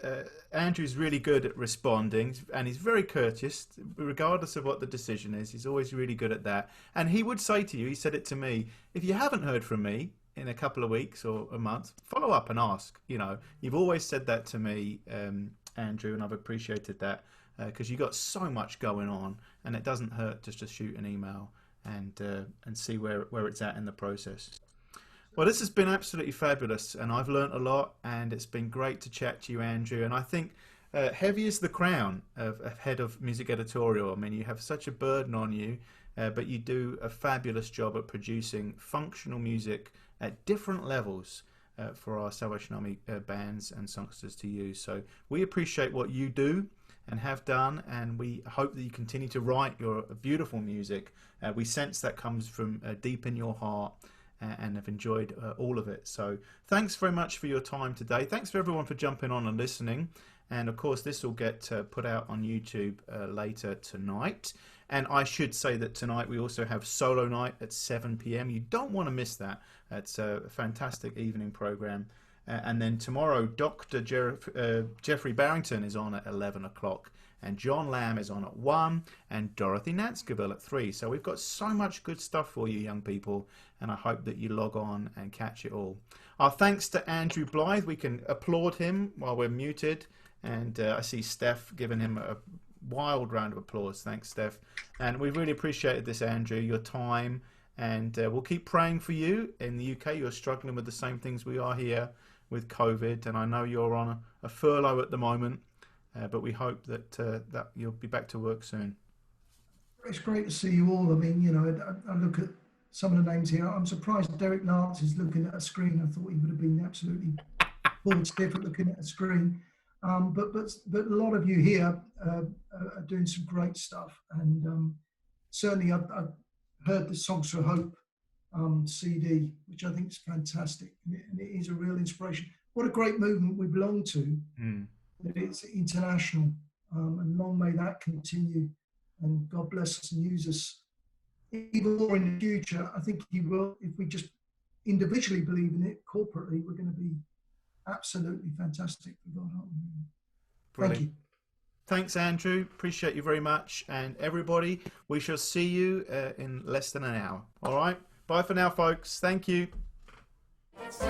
Andrew's really good at responding, and he's very courteous, regardless of what the decision is. He's always really good at that. And he would say to you, he said it to me, if you haven't heard from me in a couple of weeks or a month, follow up and ask. You know, you've always said that to me, Andrew, and I've appreciated that. Because you've got so much going on, and it doesn't hurt just to shoot an email and see where it's at in the process. Well, this has been absolutely fabulous, and I've learnt a lot, and it's been great to chat to you, Andrew. And I think heavy is the crown of head of music editorial. I mean, you have such a burden on you, but you do a fabulous job at producing functional music at different levels for our Salvation Army bands and songsters to use. So we appreciate what you do and have done, and we hope that you continue to write your beautiful music. We sense that comes from deep in your heart, and have enjoyed all of it. So thanks very much for your time today. Thanks for everyone for jumping on and listening. And of course, this will get put out on YouTube later tonight. And I should say that tonight we also have solo night at 7 p.m. You don't want to miss that. It's a fantastic evening program. And then tomorrow, Dr. Jeffrey Barrington is on at 11 o'clock, and John Lamb is on at 1, and Dorothy Nanscoville at 3. So we've got so much good stuff for you, young people, and I hope that you log on and catch it all. Our thanks to Andrew Blyth. We can applaud him while we're muted, and I see Steph giving him a wild round of applause. Thanks, Steph. And we really appreciated this, Andrew, your time, and we'll keep praying for you. In the UK, you're struggling with the same things we are here with COVID, and I know you're on a furlough at the moment, but we hope that you'll be back to work soon. It's great to see you all. I mean, you know, I look at some of the names here. I'm surprised Derek Lance is looking at a screen. I thought he would have been absolutely bored stiff at looking at a screen. But a lot of you here are doing some great stuff, and certainly I've heard the Songs for Hope CD, which I think is fantastic, and it is a real inspiration. What a great movement we belong to. That it's international, and long may that continue, and God bless us and use us even more in the future. I think he will. If we just individually believe in it, corporately, we're going to be absolutely fantastic for God. Thank you. Thanks, Andrew. Appreciate you very much. And everybody, we shall see you in less than an hour. All right. Bye for now, folks. Thank you. It's